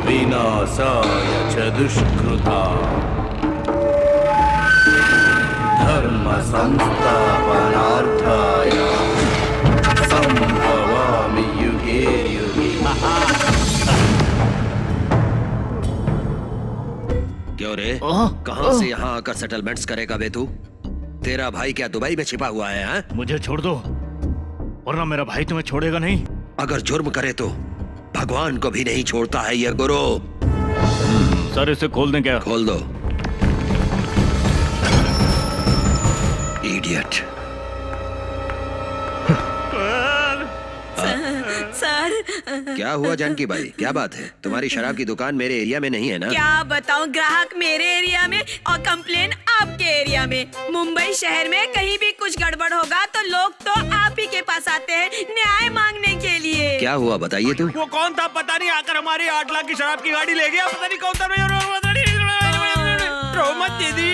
विनाशाय च दुष्कृता धर्म संस्थापनार्थाय संभवामि युगे युगे।
क्यों रे, कहां से यहाँ आकर सेटलमेंट्स करेगा बे तू? तेरा भाई क्या दुबई में छिपा हुआ है? हा?
मुझे छोड़ दो, वरना मेरा भाई तुम्हें छोड़ेगा नहीं।
अगर जुर्म करे तो भगवान को भी नहीं छोड़ता है ये गुरु।
सर, इसे खोल दें क्या?
खोल दो। इडियट।
सर,
क्या हुआ जानकी बाई, क्या बात है? तुम्हारी शराब की दुकान मेरे एरिया में नहीं है ना?
क्या बताऊं, ग्राहक मेरे एरिया में और कंप्लेन आपके एरिया में। मुंबई शहर में कहीं भी कुछ गड़बड़ होगा तो लोग तो आप ही के पास आते हैं न्याय मांगने के लिए।
क्या हुआ बताइए तो।
वो कौन था पता नहीं, आकर हमारी 8 लाख की शराब की गाड़ी ले गया। पता नहीं कौन था। रोमत दीदी।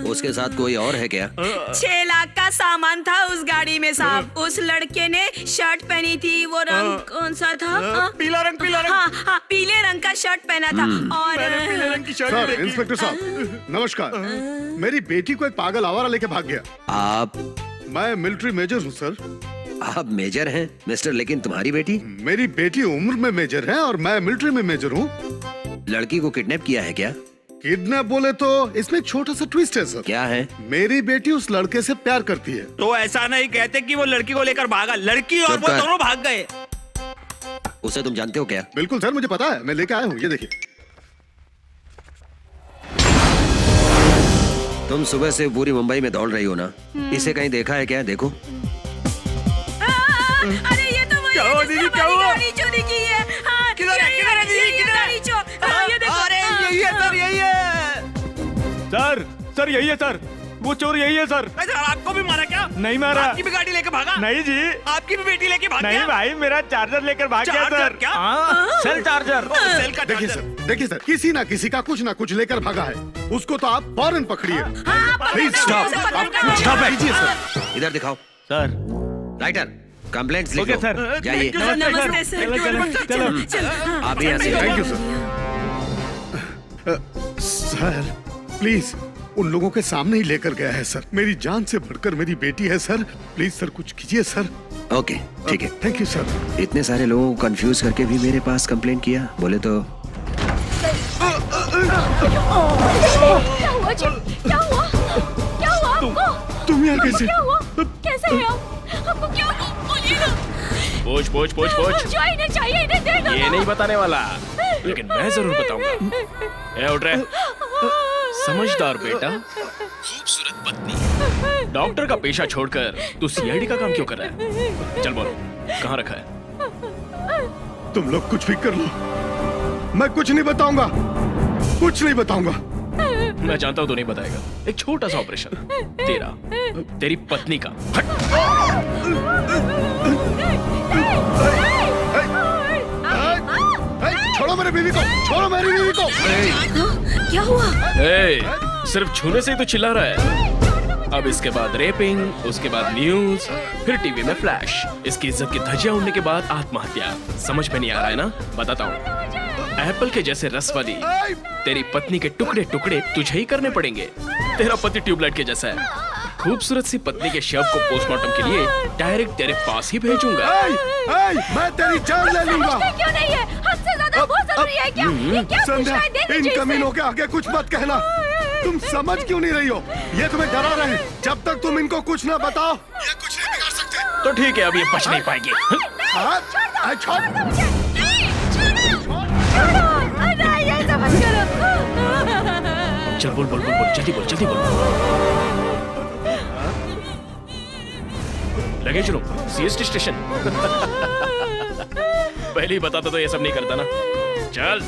उसके साथ कोई और है क्या?
6 लाख का सामान था उस गाड़ी में साहब। उस लड़के ने शर्ट पहनी थी, वो रंग कौन सा था?
पीला रंग, पीला रंग।
हाँ हाँ, पीले रंग का शर्ट पहना था। और
पीले रंग की शर्ट
सर,
देखी।
इंस्पेक्टर साहब नमस्कार। मेरी बेटी को एक पागल आवारा लेके भाग गया।
आप?
मैं मिलिट्री मेजर हूँ सर।
आप मेजर हैं मिस्टर, लेकिन तुम्हारी बेटी?
मेरी बेटी उम्र में मेजर है और मैं मिलिट्री में मेजर हूँ।
लड़की को किडनैप किया है क्या?
किडनैप बोले तो इसमें एक छोटा सा ट्विस्ट है सर।
क्या है?
मेरी बेटी उस लड़के से प्यार करती है।
तो ऐसा नहीं कहते कि वो लड़की को लेकर भागा, लड़की और वो दोनों भाग गए।
उसे तुम जानते हो क्या?
बिल्कुल सर, मुझे पता है, मैं लेके आया हूँ, ये देखिए।
तुम सुबह से पूरी मुंबई में दौड़ रही हो ना, इसे कहीं देखा है क्या? देखो।
अरे ये तो वही है जिसने हमारी गाड़ी चोरी की है। हाँ,
किधर है, किधर है दीदी, किधर है?
गाड़ी चोर। हाँ, ये देखो।
अरे यही है सर, यही है।
सर यही है सर, वो चोर यही है सर।
सर आपको भी मारा क्या?
नहीं मारा।
आपकी भी गाड़ी लेके भागा?
नहीं जी।
आपकी भी बेटी लेके भाग गया?
नहीं भाई, मेरा चार्जर लेकर भाग गया
चार्जर
सर।
क्या?
Cell charger.
सेल का
देखिए सर, किसी ना किसी का कुछ ना कुछ लेकर भागा है। उसको तो आप फौरन पकड़िए। प्लीज स्टॉप कीजिए सर।
इधर दिखाओ
सर।
राइटर, कंप्लेंट्स लिखो।
Okay sir.
जाइए।
नमस्ते सर।
चलो।
आप भी ऐसे।
Thank you sir. प्लीज उन लोगों के सामने ही लेकर गया है सर। मेरी जान से बढ़कर मेरी बेटी है सर। प्लीज सर कुछ कीजिए सर।
ओके ठीक है।
Thank you sir.
इतने सारे लोगों को कंफ्यूज करके भी मेरे पास कंप्लेंट किया, बोले तो।
क्या हुआ जी? क्या हुआ? क्या हुआ आपको?
तुम यहाँ कैसे?
क्या हुआ? कैसे हैं आप? आपको क्या हुआ? बोलिए ना।
पूछ।
जो इन्हें चाहिए इन्हें दे दो।
ये नहीं बताने वाला, लेकिन मैं जरूर बताऊंगा। ए, उठ रहे। समझदार बेटा, खूबसूरत पत्नी। डॉक्टर का पेशा छोड़कर तू सीआईडी का काम क्यों कर रहा है? चल बोलो, कहाँ रखा है?
तुम लोग कुछ भी कर लो, मैं कुछ नहीं बताऊंगा, कुछ नहीं बताऊंगा।
मैं जानता हूँ तू नहीं बताएगा। एक छोटा सा ऑपरेशन तेरी पत्नी का।
छोड़ो मेरे बीवी को, छोड़ो मेरी बीवी को।
क्या हुआ?
सिर्फ छूने से ही तो चिल्ला रहा है। अब इसके बाद रेपिंग, उसके बाद न्यूज, फिर टीवी में फ्लैश। इसकी इज्जत की धज्जियां उड़ने के बाद आत्महत्या। समझ में नहीं आ रहा है ना? बताता हूँ। एप्पल के जैसे रस वाली तेरी पत्नी के टुकड़े टुकड़े तुझे ही करने पड़ेंगे। तेरा पति ट्यूबलाइट के जैसा है। खूबसूरत सी पत्नी के शव को पोस्टमार्टम के लिए डायरेक्ट तेरे पास ही भेजूंगा।
मैं तेरी जान ले लूंगा।
क्यों नहीं है? हमसे ज्यादा बहुत जरूरी है क्या? ये क्या
संध्या,
पूछना है? दे
इन
दीजिए इसे।
कमीनों के आगे कुछ मत कहना। तुम समझ क्यों नहीं रही हो? ये तुम्हें डरा रहे हैं। जब तक तुम इनको कुछ ना बताओ, ये कुछ नहीं बिगाड़ सकते।
तो ठीक है, अब ये बच नहीं पाएंगे। चल बोल, जल्दी बोल। Luggage room, CST station. पहले ही बताता तो ये सब नहीं करता ना। चल।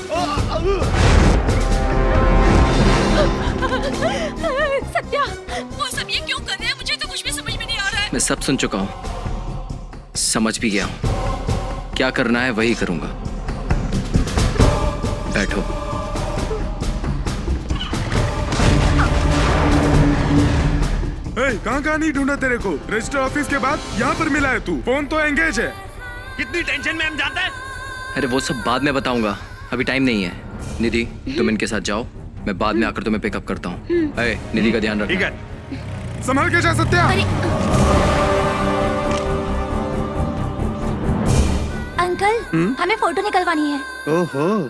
सत्या, वो सब ये क्यों कर रहे हैं? मुझे तो कुछ भी समझ में नहीं आ रहा है।
मैं सब सुन चुका हूँ, समझ भी गया हूँ। क्या करना है वही करूंगा। बैठो।
कहाँ नहीं ढूंढा तेरे को? रजिस्टर ऑफिस के बाद यहाँ पर मिला है तू। फोन तो एंगेज है।
कितनी टेंशन में हम जानते हैं।
अरे वो सब बाद में बताऊंगा, अभी टाइम नहीं है। निधि, तुम इनके साथ जाओ, मैं बाद में आकर तुम्हें पिकअप करता हूँ। निधि का ध्यान रखना।
ठीक है, संभाल के जा सत्या।
अंकल, हमें फोटो निकलवानी है।
ओहो,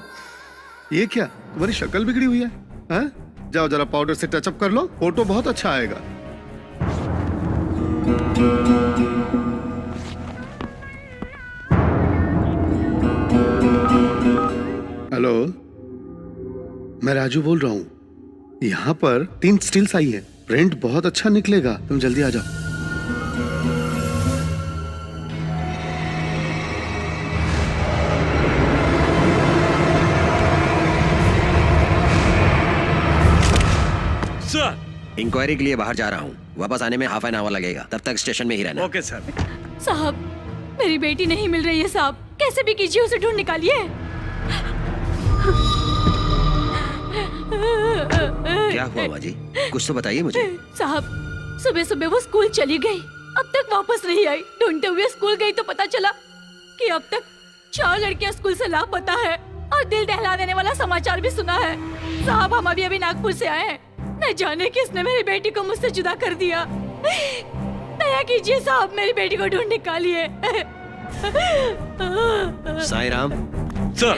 ये क्या तुम्हारी शक्ल बिगड़ी हुई है? हैं? जाओ जरा पाउडर से टचअप कर लो, फोटो बहुत अच्छा आएगा। हेलो, मैं राजू बोल रहा हूँ। यहाँ पर 3 स्टिल्स आई है, प्रिंट बहुत अच्छा निकलेगा, तुम जल्दी आ जाओ।
इंक्वायरी के लिए बाहर जा रहा हूँ, वापस आने में हाफ एन आवर लगेगा, तब तक स्टेशन में ही रहना।
Okay sir.
साहब, मेरी बेटी नहीं मिल रही है साहब, कैसे भी कीजिए उसे ढूंढ निकालिए।
क्या हुआ माँ जी? कुछ तो बताइए मुझे।
साहब, सुबह सुबह वो स्कूल चली गई, अब तक वापस नहीं आई। ढूंढते हुए स्कूल गई तो पता चला कि अब तक 4 लड़कियां स्कूल से लापता है और दिल दहला देने वाला समाचार भी सुना है। साहब, हम अभी नागपुर से आए हैं, न जाने किसने मेरी बेटी को मुझसे जुदा कर दिया। दया कीजिए साहब, मेरी बेटी को ढूंढ निकालिए।
साईं राम
सर,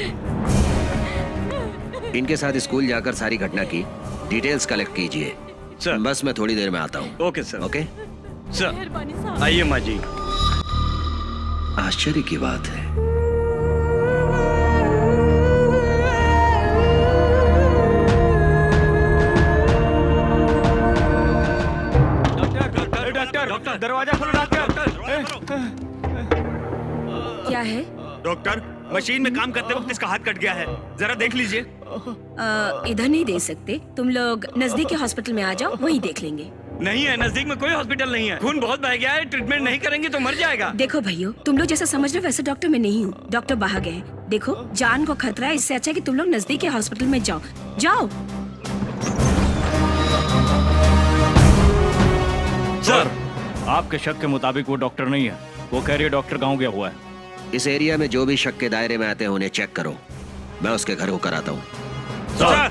इनके साथ स्कूल जाकर सारी घटना की डिटेल्स कलेक्ट कीजिए।
सर,
बस मैं थोड़ी देर में आता हूँ।
Okay sir.
ओके
सर, आइए माँ जी।
आश्चर्य की बात है,
डॉक्टर दरवाजा खोलो डॉक्टर।
क्या है?
डॉक्टर, मशीन में काम करते वक्त इसका हाथ कट गया है, जरा देख लीजिए।
इधर नहीं दे सकते, तुम लोग नजदीक के हॉस्पिटल में आ जाओ, वहीं देख लेंगे।
नहीं है, नजदीक में कोई हॉस्पिटल नहीं है। खून बहुत बह गया है, ट्रीटमेंट नहीं करेंगे तो मर जाएगा।
देखो भैया, तुम लोग जैसा समझ रहे हो वैसे डॉक्टर मैं नहीं हूँ, डॉक्टर बाहर गए हैं। देखो, जान को खतरा है, इससे अच्छा है कि तुम लोग नजदीक के हॉस्पिटल में जाओ। जाओ।
सर, आपके शक के मुताबिक वो डॉक्टर नहीं है, वो कह रही है डॉक्टर गाँव गया हुआ है।
इस एरिया में जो भी शक के दायरे में आते हैं उन्हें चेक करो, मैं उसके घर को कराता हूँ।
सर,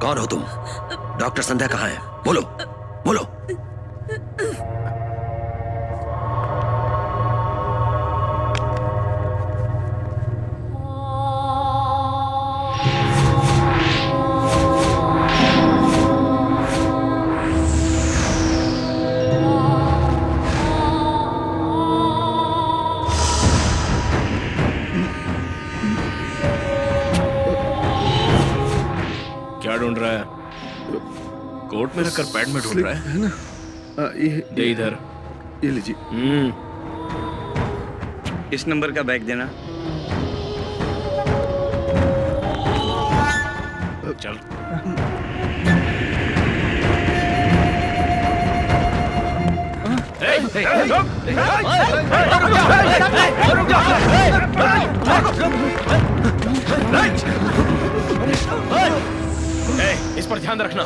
कौन हो तुम? डॉक्टर संध्या कहाँ है? बोलो बोलो।
क्या ढूंढ रहा है? कोट में रखकर पैड में ढूंढ रहा है
ना?
दे इधर।
ये लीजिए।
इस नंबर का बैग देना।
चल। इस पर ध्यान रखना।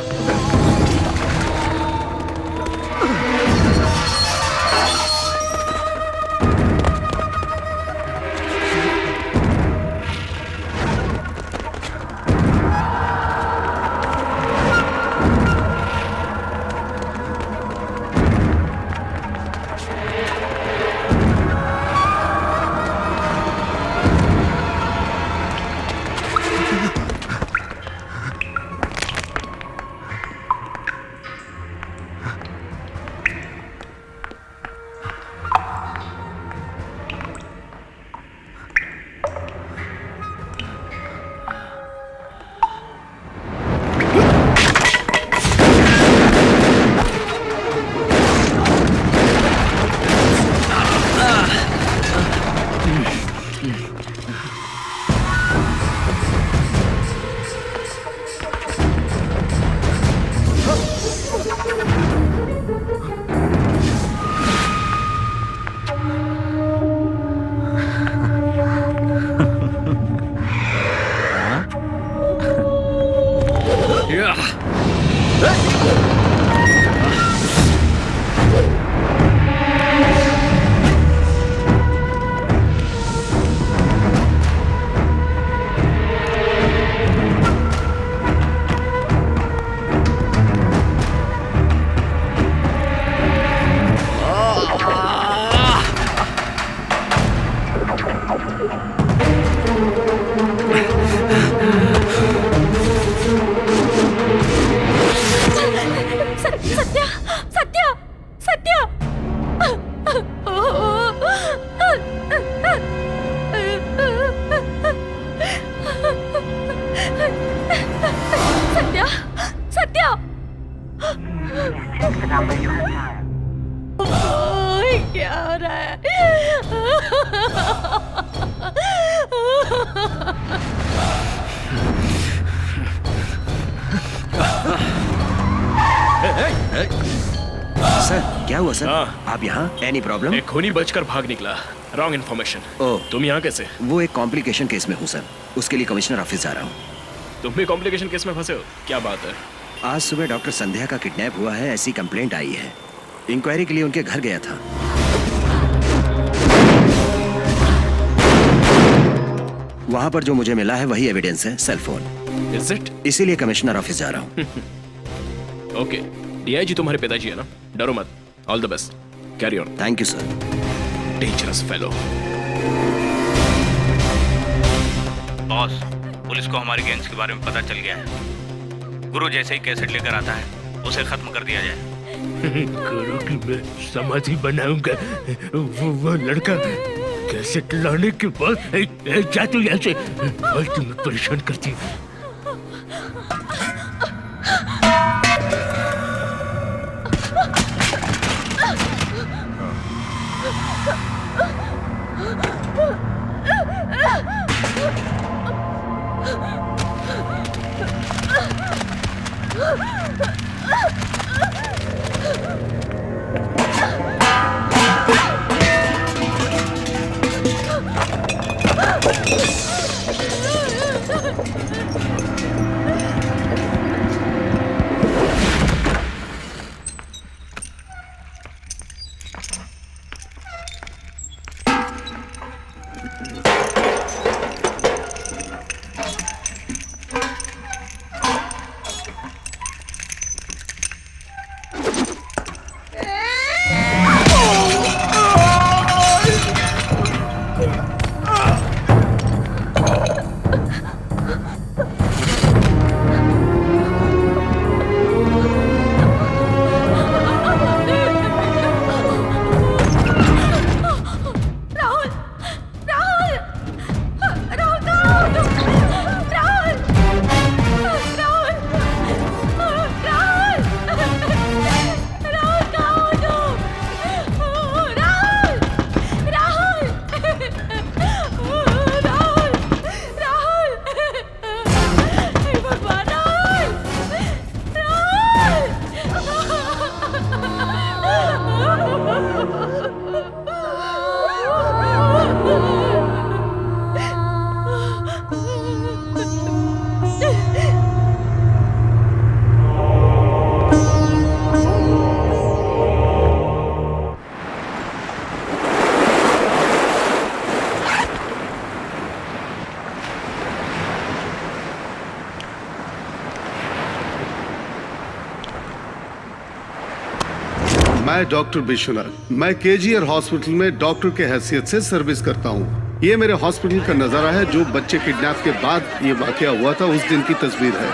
ओए, क्या हो रहा है?
सर क्या हुआ सर? आप यहाँ? Any problem?
एक खूनी बचकर भाग निकला। Wrong information.
ओह,
तुम यहाँ कैसे?
वो एक कॉम्प्लिकेशन केस में हूँ सर, उसके लिए कमिश्नर ऑफिस जा रहा हूँ।
तुम भी कॉम्प्लिकेशन केस में फंसे हो? क्या बात है?
आज सुबह डॉक्टर संध्या का किडनैप हुआ है, ऐसी कंप्लेंट आई है। इंक्वायरी के लिए उनके घर गया था। वहां पर जो मुझे मिला है वही एविडेंस है, सेल फोन।
Is it?
इसीलिए कमिश्नर ऑफिस जा रहा हूँ।
ओके, डीआईजी तुम्हारे पिताजी है ना? डरो मत। All the best. Carry on.
Thank you sir.
Dangerous fellow.
Boss, police को हमारी गैंग्स के बारे में पता चल गया है। गुरु जैसे ही कैसेट लेकर आता है उसे खत्म कर दिया जाए।
गुरु की मैं समाधि बनाऊंगा। वो लड़का कैसेट लाने के बाद जा तू यहाँ से, फालतू में परेशान करती है।
मैं डॉक्टर विश्वनाथ, मैं केजीआर हॉस्पिटल में डॉक्टर के हैसियत से सर्विस करता हूँ। ये मेरे हॉस्पिटल का नजारा है। जो बच्चे किडनैप के बाद ये वाकया हुआ था उस दिन की तस्वीर है।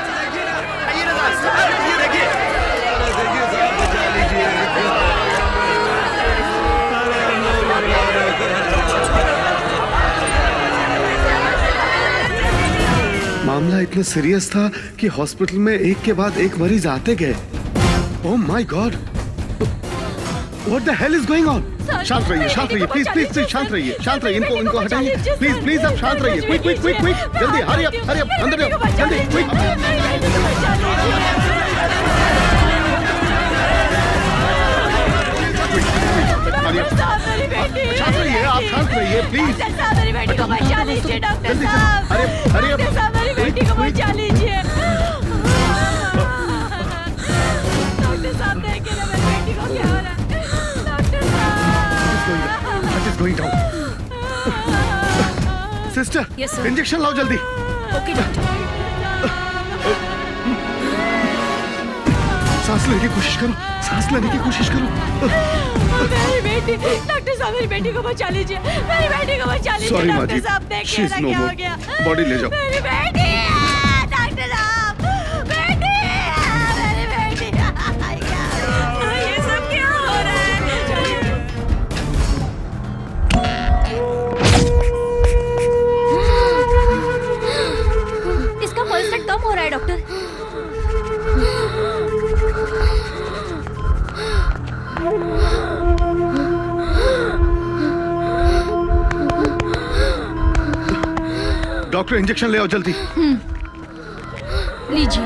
मामला इतना सीरियस था कि हॉस्पिटल में एक के बाद एक मरीज आते गए। Oh my God, what the hell is going on? शांत रहिए, शांत रहिए, प्लीज प्लीज प्लीज शांत रहिए, शांत रहिए। इनको हटाइए, प्लीज प्लीज आप शांत रहिए। क्विक क्विक क्विक क्विक, जल्दी, हरी अप, अंदर जाओ, जल्दी क्विक। शांत रहिए, आप शांत रहिए प्लीज।
मेरी बेटी को बचा लीजिए डॉक्टर साहब।
हरी अप,
डॉक्टर साहब मेरी बेटी को बचा लीजिए। डॉक्टर साहब देखिए ना मेरी बेटी को क्या हो रहा है। डॉक्टर साहब।
What is going down? Sister, injection लाओ जल्दी।
Okay doctor.
सांस लेने की कोशिश करो, सांस लेने की कोशिश करो।
मेरी बेटी, डॉक्टर साहब मेरी बेटी को बचा लीजिए, मेरी बेटी को बचा लीजिए।
सॉरी
डॉक्टर साहब देखिए ना क्या हो गया।
बॉडी ले जाओ।
मेरी बेटी, डॉक्टर साहब, बेटी, मेरी बेटी, ये सब क्या हो रहा है?
इसका पल्स रेट कम हो रहा है डॉक्टर।
डॉक्टर इंजेक्शन ले आओ जल्दी।
लीजिए।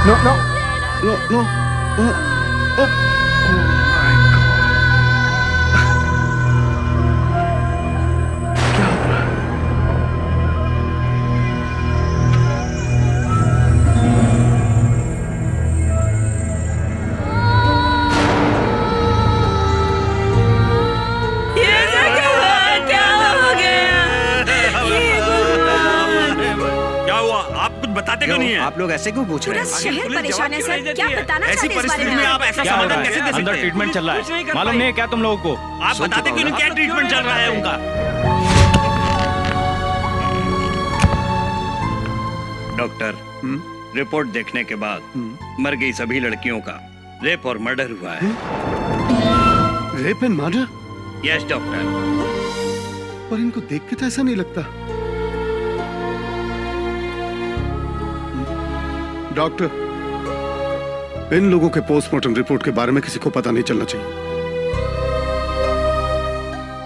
नो नो
नो नो
बताते क्यों नहीं है?
आप लोग ऐसे क्यों पूछ रहे हैं? पूरा शहर परेशान है सर, क्या बताना चाहते हैं इस बारे में?
आप ऐसा समाधान कैसे दे सकते हैं?
अंदर ट्रीटमेंट चल रहा है, मालूम नहीं है क्या तुम लोगों को?
आप बताते क्यों नहीं क्या ट्रीटमेंट चल रहा है उनका?
डॉक्टर, रिपोर्ट देखने के बाद मर गई सभी लड़कियों का रेप और मर्डर हुआ है।
Rape and murder?
Yes doctor.
पर इनको देख के तो ऐसा नहीं लगता। डॉक्टर, इन लोगों के पोस्टमार्टम रिपोर्ट के बारे में किसी को पता नहीं चलना चाहिए।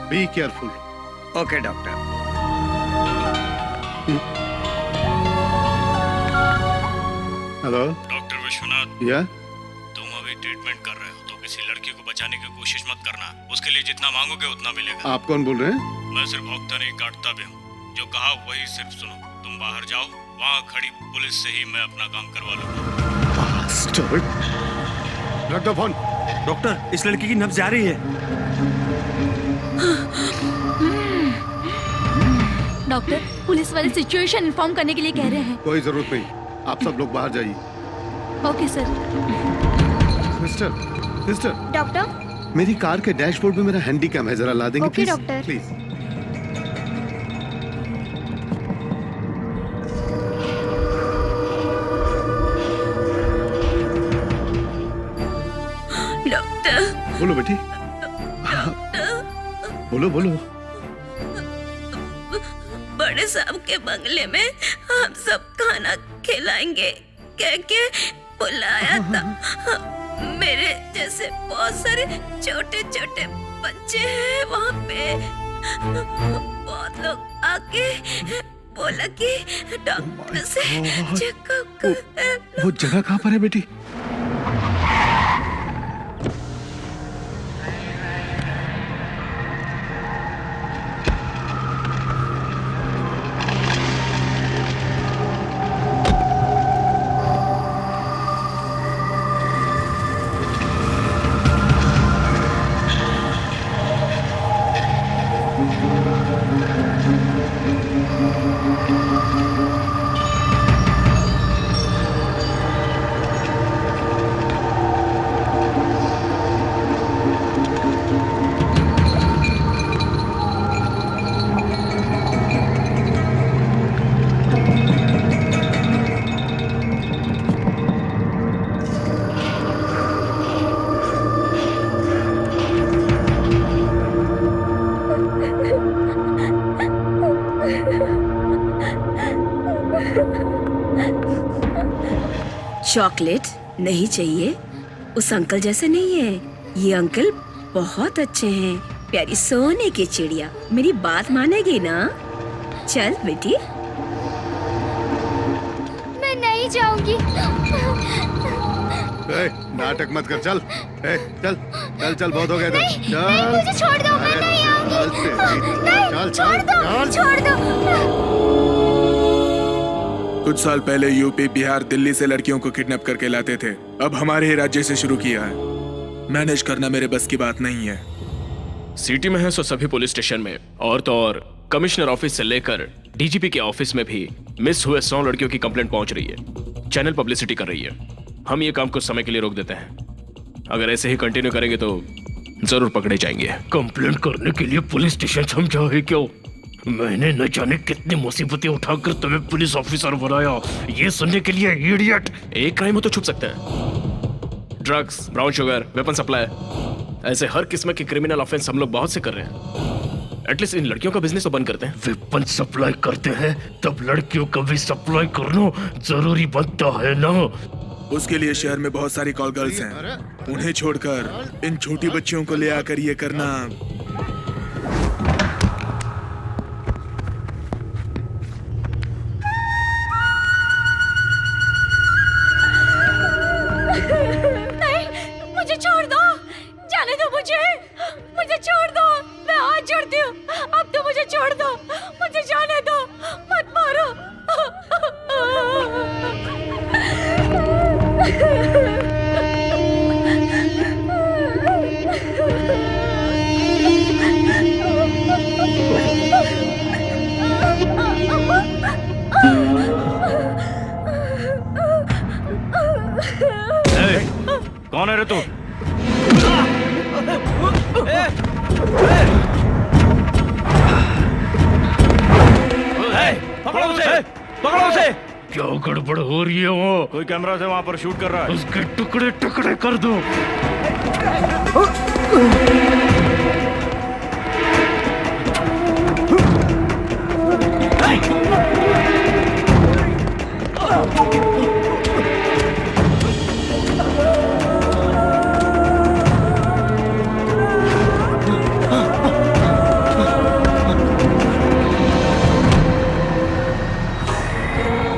Be careful.
Okay doctor.
Hello
doctor Vishwanath,
या
तुम अभी ट्रीटमेंट कर रहे हो तो किसी लड़की को बचाने की कोशिश मत करना। उसके लिए जितना मांगोगे उतना मिलेगा।
आप कौन बोल रहे हैं?
मैं सिर्फ भौंकता नहीं काटता भी हूँ। जो कहा वही सिर्फ सुनो। तुम बाहर जाओ, वहाँ खड़ी पुलिस से ही मैं अपना काम करवा लूंगा।
रख दो फोन।
डॉक्टर, इस लड़की की नब्ज जा रही है।
डॉक्टर, पुलिस वाले सिचुएशन इन्फॉर्म करने के लिए कह रहे हैं।
कोई जरूरत नहीं, आप सब लोग बाहर जाइए।
Okay sir.
सिस्टर,
डॉक्टर,
मेरी कार के डैशबोर्ड में मेरा हैंडी कैम है, जरा ला देंगे
okay
please?
Doctor.
Please.
Doctor,
बोलो बेटी। बोलो बोलो।
बड़े साहब के बंगले में हम सब खाना खिलाएंगे कह के बुलाया था। मेरे जैसे बहुत सारे छोटे छोटे बच्चे हैं वहाँ पे। बहुत लोग आके बोला कि डॉक्टर से चेकअप कर।
वो जगह कहाँ पर है बेटी?
चॉकलेट नहीं चाहिए? उस अंकल जैसे नहीं है, ये अंकल बहुत अच्छे हैं। प्यारी सोने की चिड़िया, मेरी बात मानेगी ना? चल बेटी।
मैं नहीं जाऊंगी।
नाटक मत कर, चल। चल चल चल, बहुत हो गया।
नहीं, नहीं, मुझे छोड़ दो, मैं नहीं आऊंगी। नहीं, छोड़ दो।
कुछ साल पहले यूपी, बिहार, दिल्ली से लड़कियों को किडनैप करके लाते थे। अब हमारे ही राज्य से शुरू किया है। मैनेज करना मेरे बस की बात नहीं है।
सिटी में है सो सभी पुलिस स्टेशन में, और तो और कमिश्नर ऑफिस से लेकर डीजीपी के ऑफिस में भी मिस हुए 100 लड़कियों की कंप्लेंट पहुंच रही है। चैनल पब्लिसिटी कर रही है। हम ये काम कुछ समय के लिए रोक देते हैं। अगर ऐसे ही कंटिन्यू करेंगे तो जरूर पकड़े जाएंगे।
कंप्लेंट करने के लिए पुलिस स्टेशन समझा है क्यों? मैंने न जाने कितनी मुसीबतें उठाकर तुम्हें पुलिस ऑफिसर बनाया, ये सुनने के लिए इडियट।
एक क्राइम हो तो छुप सकते हैं। Drugs, brown sugar, weapon supply, ऐसे हर किस्म के क्रिमिनल ऑफेंस हम लोग बहुत से कर रहे हैं। एटलीस्ट इन लड़कियों का बिजनेस तो बंद करते हैं।
वेपन सप्लाई करते हैं तब लड़कियों का भी सप्लाई करना जरूरी बनता है ना।
उसके लिए शहर में बहुत सारी कॉल गर्ल्स हैं, उन्हें छोड़कर इन छोटी बच्चियों को ले आकर ये करना।
नहीं, मुझे छोड़ दो, जाने दो मुझे छोड़ दो, मैं हाथ जोड़ती हूँ, अब तो मुझे छोड़ दो, मुझे जाने दो, मत मारो।
कौन है रे तू?
पकड़ो उसे, पकड़ो उसे।
क्या गड़बड़ हो रही है? वो
कोई कैमरा से वहां पर शूट कर रहा है।
उसके टुकड़े टुकड़े कर दो।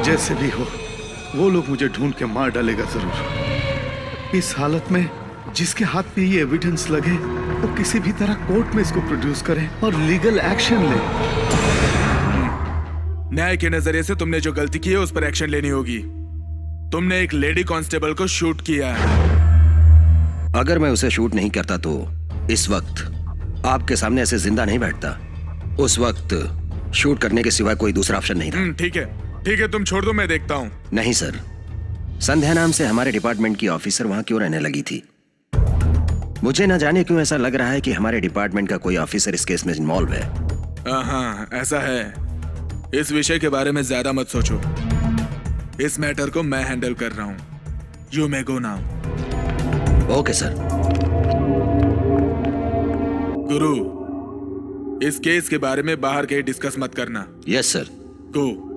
जैसे भी हो, वो लोग मुझे ढूंढ के मार डालेगा जरूर। इस हालत में जिसके हाथ पे ये एविडेंस लगे वो किसी भी तरह कोर्ट में इसको प्रोड्यूस करे और लीगल एक्शन ले।
न्याय के नजरिए से तुमने जो गलती की है उस पर एक्शन लेनी होगी। तुमने एक लेडी कांस्टेबल को शूट किया है।
अगर मैं उसे शूट नहीं करता तो इस वक्त आपके सामने ऐसे जिंदा नहीं बैठता। उस वक्त शूट करने के सिवाय कोई दूसरा ऑप्शन नहीं था।
ठीक है, तुम छोड़ दो, मैं देखता हूँ।
नहीं सर, संध्या नाम से हमारे डिपार्टमेंट की ऑफिसर वहां क्यों रहने लगी थी? मुझे न जाने क्यों ऐसा लग रहा है कि हमारे डिपार्टमेंट का कोई ऑफिसर इस केस में इन्वॉल्व है।
हाँ, ऐसा है। इस विषय के बारे में ज्यादा मत सोचो। इस मैटर को मैं हैंडल कर रहा हूँ। You may go now.
Okay sir.
गुरु, इस केस के बारे में बाहर कहीं डिस्कस मत करना।
Yes sir.
Go.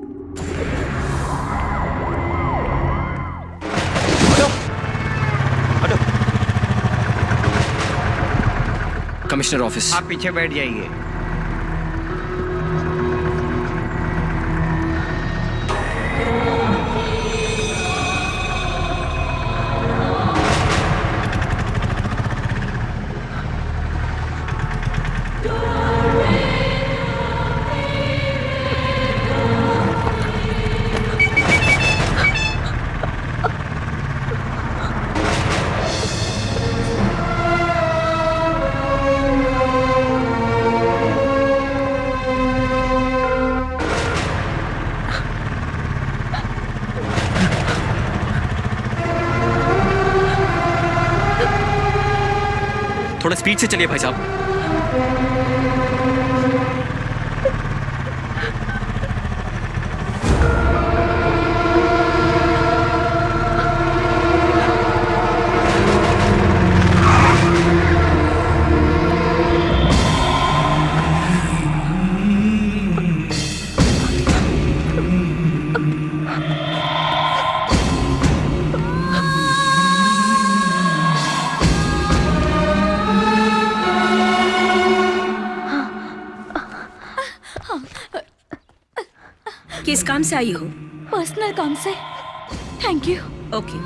Commissioner office.
आप पीछे बैठ जाइए।
थोड़ा स्पीड से चलिए भाई साहब।
किस काम से आई हो?
पर्सनल काम से। Thank you.
ओके।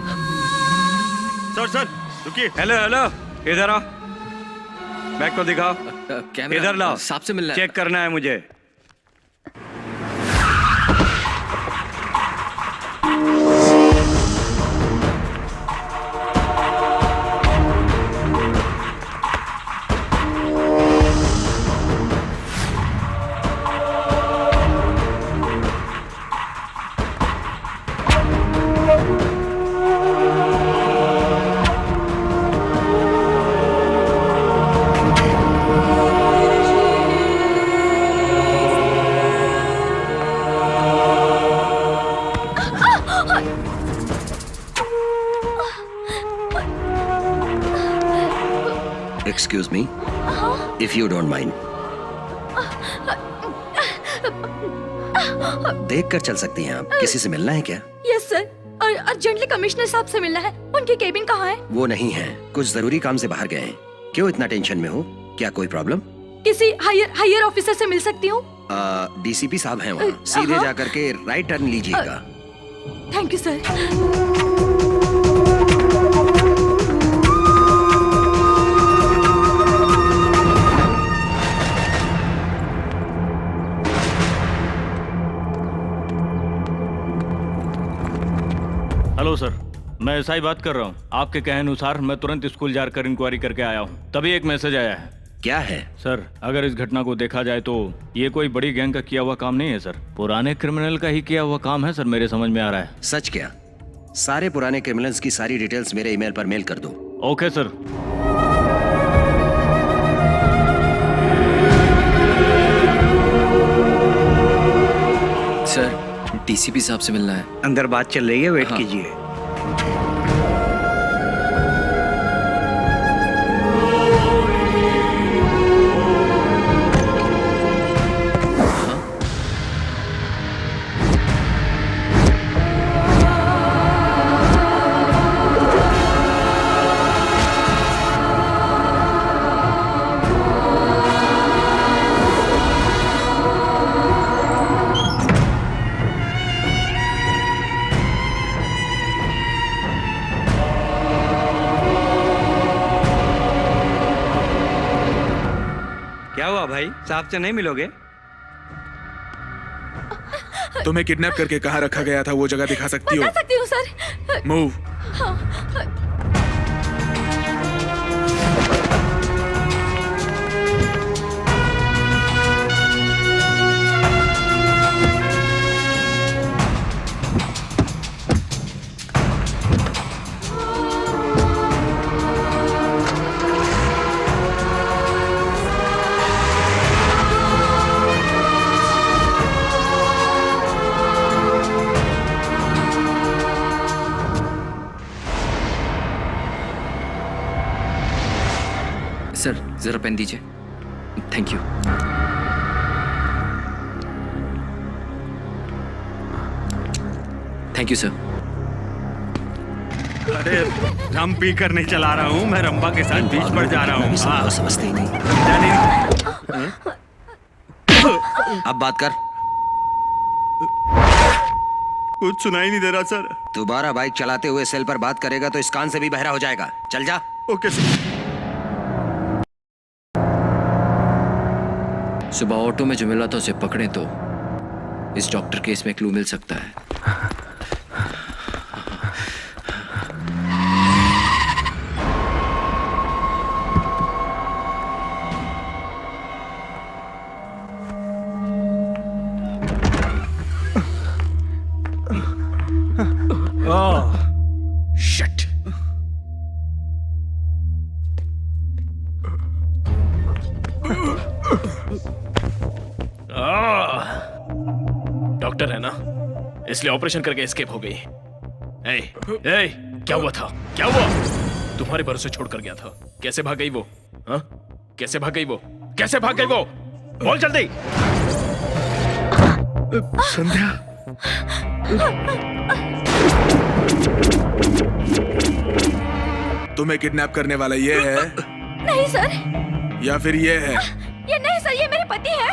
सर रुकिए। हेलो इधर आओ, बैग को दिखाओ। इधर लाओ,
साहब से मिलना है।
चेक करना है मुझे।
Excuse me, if you don't mind. देख कर चल सकती हैं आप। किसी से मिलना है क्या?
यस सर, और अर्जेंटली कमिश्नर साहब से मिलना है। उनकी केबिन कहाँ है?
वो नहीं है, कुछ जरूरी काम से बाहर गए हैं। क्यों इतना टेंशन में हो? क्या कोई प्रॉब्लम?
किसी हायर ऑफिसर से मिल सकती हूँ?
डीसीपी साहब हैं वहाँ। सीधे जाकर के राइट टर्न लीजिएगा।
Thank you sir.
Hello sir, मैं एसआई बात कर रहा हूँ। आपके कहे अनुसार मैं तुरंत स्कूल जाकर इंक्वायरी करके आया हूँ। तभी एक मैसेज आया है।
क्या है?
सर, अगर इस घटना को देखा जाए तो ये कोई बड़ी गैंग का किया हुआ काम नहीं है सर। पुराने क्रिमिनल का ही किया हुआ काम है सर, मेरे समझ में आ रहा है।
सच क्या? सारे पुराने क्रिमिनल्स की सारी डिटेल्स मेरे ईमेल पर मेल कर दो।
Okay sir.
सर, डीसीपी साहब से मिलना है।
अंदर बात चल रही है, वेट कीजिए।
क्या हुआ भाई, साहब से नहीं मिलोगे?
तुम्हें किडनैप करके कहाँ रखा गया था वो जगह दिखा सकती हो?
बता सकती हूँ सर।
मूव।
सर, जरा पेन दीजिए। Thank you. Thank you sir.
अरे रम पी कर नहीं चला रहा हूँ मैं, रंबा के साथ बीच पर जा रहा हूँ।
समझते ही नहीं। अब बात कर।
कुछ सुनाई नहीं दे रहा सर।
दोबारा बाइक चलाते हुए सेल पर बात करेगा तो इस कान से भी बहरा हो जाएगा। चल जा।
Okay sir.
सुबह ऑटो में जो मिला था उसे पकड़े तो इस डॉक्टर केस में क्लू मिल सकता है।
शिट। डॉक्टर है ना, इसलिए ऑपरेशन करके एस्केप हो गई। क्या हुआ था? क्या हुआ? तुम्हारे भरोसे छोड़कर गया था। कैसे भाग गई वो? हाँ? कैसे भाग गई वो? कैसे भाग गई वो? बोल जल्दी।
संध्या।
तुम्हें किडनैप करने वाला ये है?
नहीं सर।
या फिर ये है?
ये नहीं सर, ये मेरे पति है।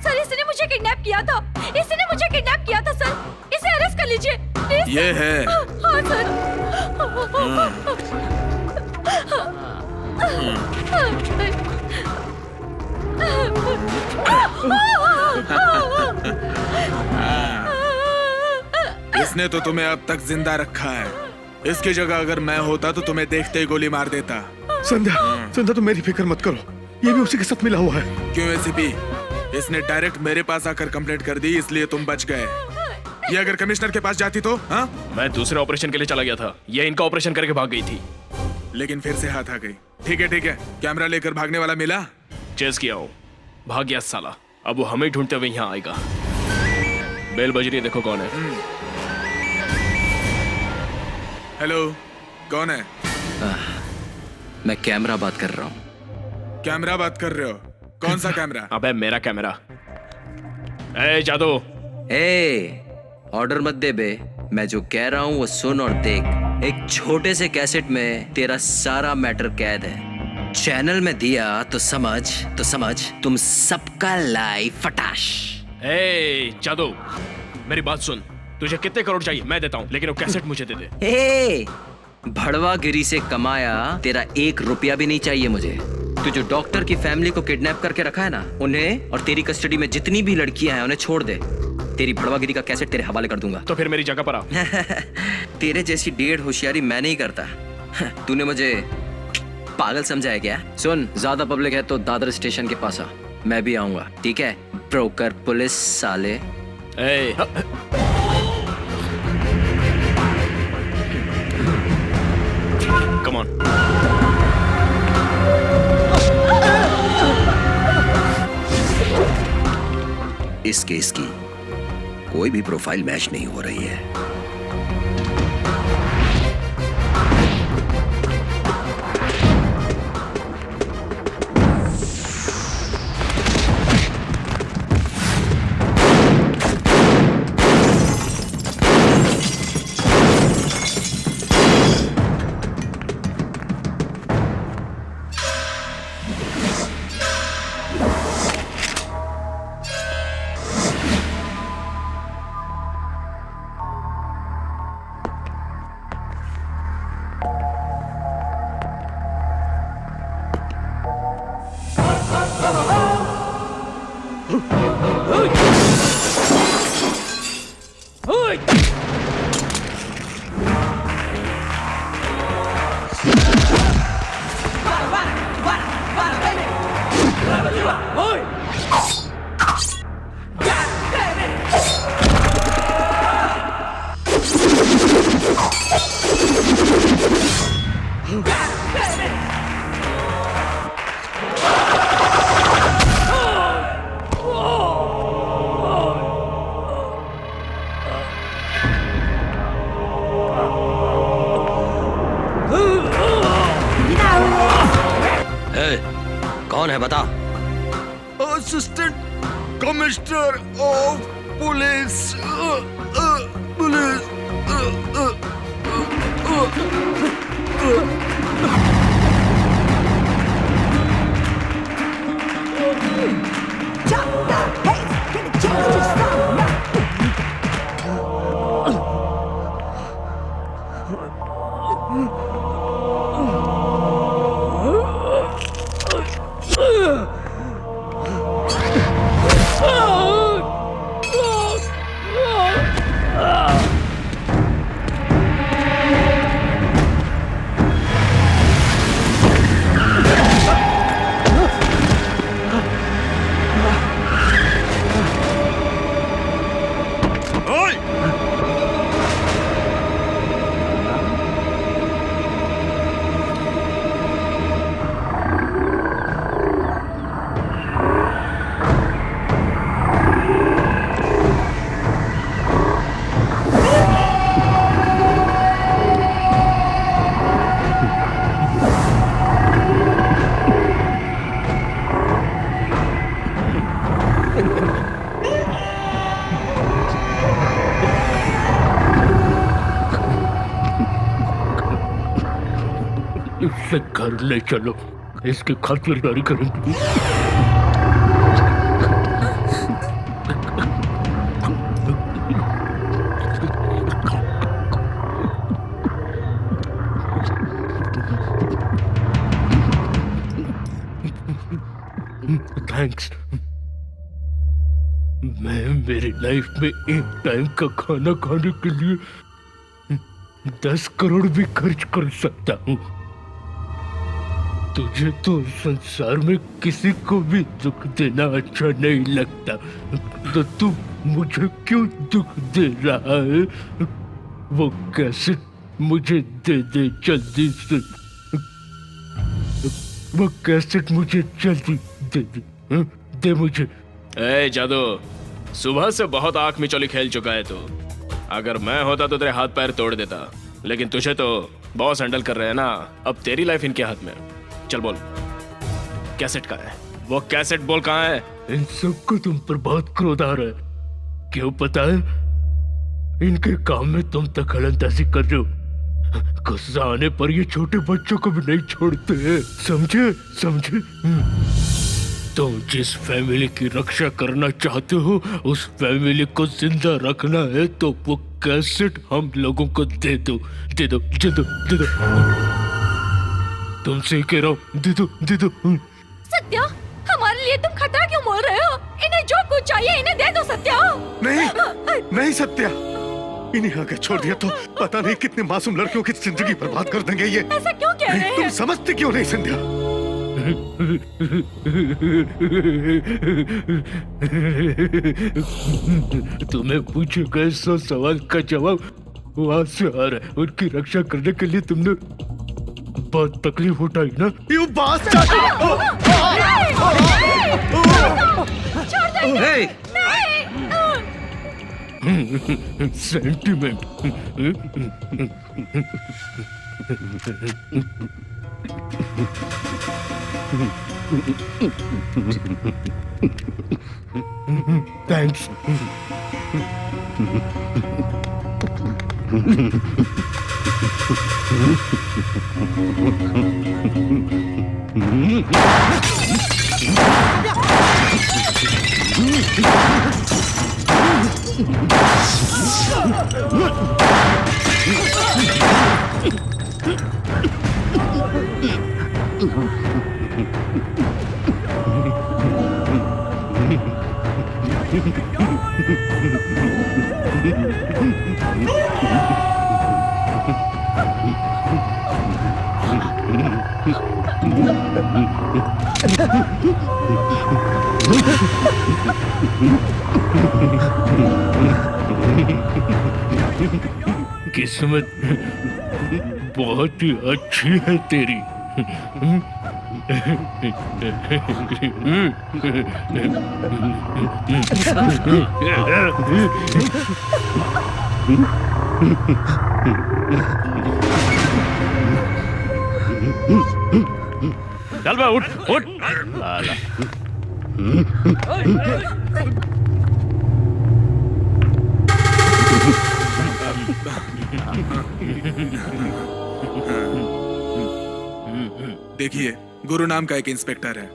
सर, इसने मुझे किडनैप किया था। इसने मुझे किडनैप किया था सर। इसे अरेस्ट कर लीजिए प्लीज।
ये है?
हाँ सर।
इसने तो तुम्हें अब तक जिंदा रखा है। इसकी जगह अगर मैं होता तो तुम्हें देखते ही गोली मार देता।
संध्या तुम मेरी फिक्र मत करो, ये भी उसी के साथ मिला हुआ है।
क्यों एसीपी? इसने डायरेक्ट मेरे पास आकर कंप्लेंट कर दी, इसलिए तुम बच गए। ये अगर कमिश्नर के पास जाती तो? हाँ?
मैं दूसरे ऑपरेशन के लिए चला गया था, ये इनका ऑपरेशन करके भाग गई थी।
लेकिन फिर से हाथ आ गई। ठीक है, कैमरा लेकर भागने वाला मिला?
चेस किया हो, भाग गया साला। अब वो हमें ढूंढते हुए यहाँ आएगा। बेल बज रही है, देखो कौन है।
हेलो, कौन है?
मैं कैमरा बात कर रहा हूँ।
कैमरा बात कर रहे हो? कौन सा कैमरा?
अबे मेरा कैमरा। ए जादू,
ऑर्डर मत दे बे। मैं जो कह रहा हूँ वो सुन और देख। एक छोटे से कैसेट में तेरा सारा मैटर कैद है। चैनल में दिया तो समझ तुम सबका लाइव फटाश।
ए जादू, मेरी बात सुन। तुझे कितने करोड़ चाहिए मैं देता हूँ, लेकिन वो कैसेट मुझे दे दे।
ए भड़वागिरी से कमाया तेरा 1 रुपया भी नहीं चाहिए मुझे। तू जो डॉक्टर की फैमिली को किडनैप करके रखा है ना, उन्हें और तेरी कस्टडी में जितनी भी लड़कियां हैं उन्हें छोड़ दे। तेरी भड़वागिरी का कैसेट तेरे हवाले कर दूंगा।
तो फिर मेरी जगह पर आ।
तेरे जैसी डेढ़ होशियारी मैं नहीं करता। तूने मुझे पागल समझा है क्या? सुन, ज्यादा पब्लिक है तो दादर स्टेशन के पास आ, मैं भी आऊंगा, ठीक है? ब्रोकर पुलिस साले।
Come on.
इस केस की कोई भी प्रोफाइल मैच नहीं हो रही है।
कौन है बता?
Assistant commissioner of police.
इसे घर ले चलो, इसकी खातिरदारी करेंगे। थैंक्स। मैं मेरी लाइफ में एक टाइम का खाना खाने के लिए 10 करोड़ भी खर्च कर सकता हूँ। तुझे तो संसार में किसी को भी दुख देना अच्छा नहीं लगता, तो तू मुझे क्यों दुख दे रहा है? वो कैसे मुझे दे दे जल्दी से। वो कैसेट मुझे जल्दी दे दे, दे मुझे।
ए जादू, सुबह से बहुत आंख मिचौली खेल चुका है तू। अगर मैं होता तो तेरे हाथ पैर तोड़ देता, लेकिन तुझे तो बॉस हैंडल कर रहे हैं ना, अब तेरी लाइफ इनके हाथ में है। चल बोल, कैसेट कहाँ है? वो कैसेट बोल कहाँ है?
इन सबको तुम पर बहुत क्रोध आ रहा है। क्यों पता है? इनके काम में तुम दखलंदाजी कर रहे हो। गुस्सा आने पर ये छोटे बच्चों को भी नहीं छोड़ते हैं, समझे? समझे? तुम जिस फैमिली की रक्षा करना चाहते हो, उस फैमिली को जिंदा रखना है तो वो कैसेट हम लोगों को दे दो, दे दो, दे दो, दे दो। तुमसे कह रहा हूँ, दे दो, दे दो।
सत्या, हमारे लिए तुम खतरा क्यों बोल रहे हो? इन्हें जो कुछ चाहिए इन्हें दे दो सत्या।
नहीं, नहीं सत्या, इन्हें आगे छोड़ दिया तो पता नहीं कितने मासूम लड़कियों की जिंदगी बर्बाद कर देंगे ये।
ऐसा क्यों कह रहे हैं?
तुम समझते क्यों नहीं संध्या?
तुम्हें पूछे गए 100 सवाल का जवाब वहां से आ रहा है। उनकी रक्षा करने के लिए तुमने बहुत तकलीफ उठाई ना?
You bastard!
सेंटिमेंट। थैंक्स। किस्मत बहुत ही अच्छी है तेरी।
चल बे, उठ उठ लाला।
देखिए, गुरु नाम का एक इंस्पेक्टर है।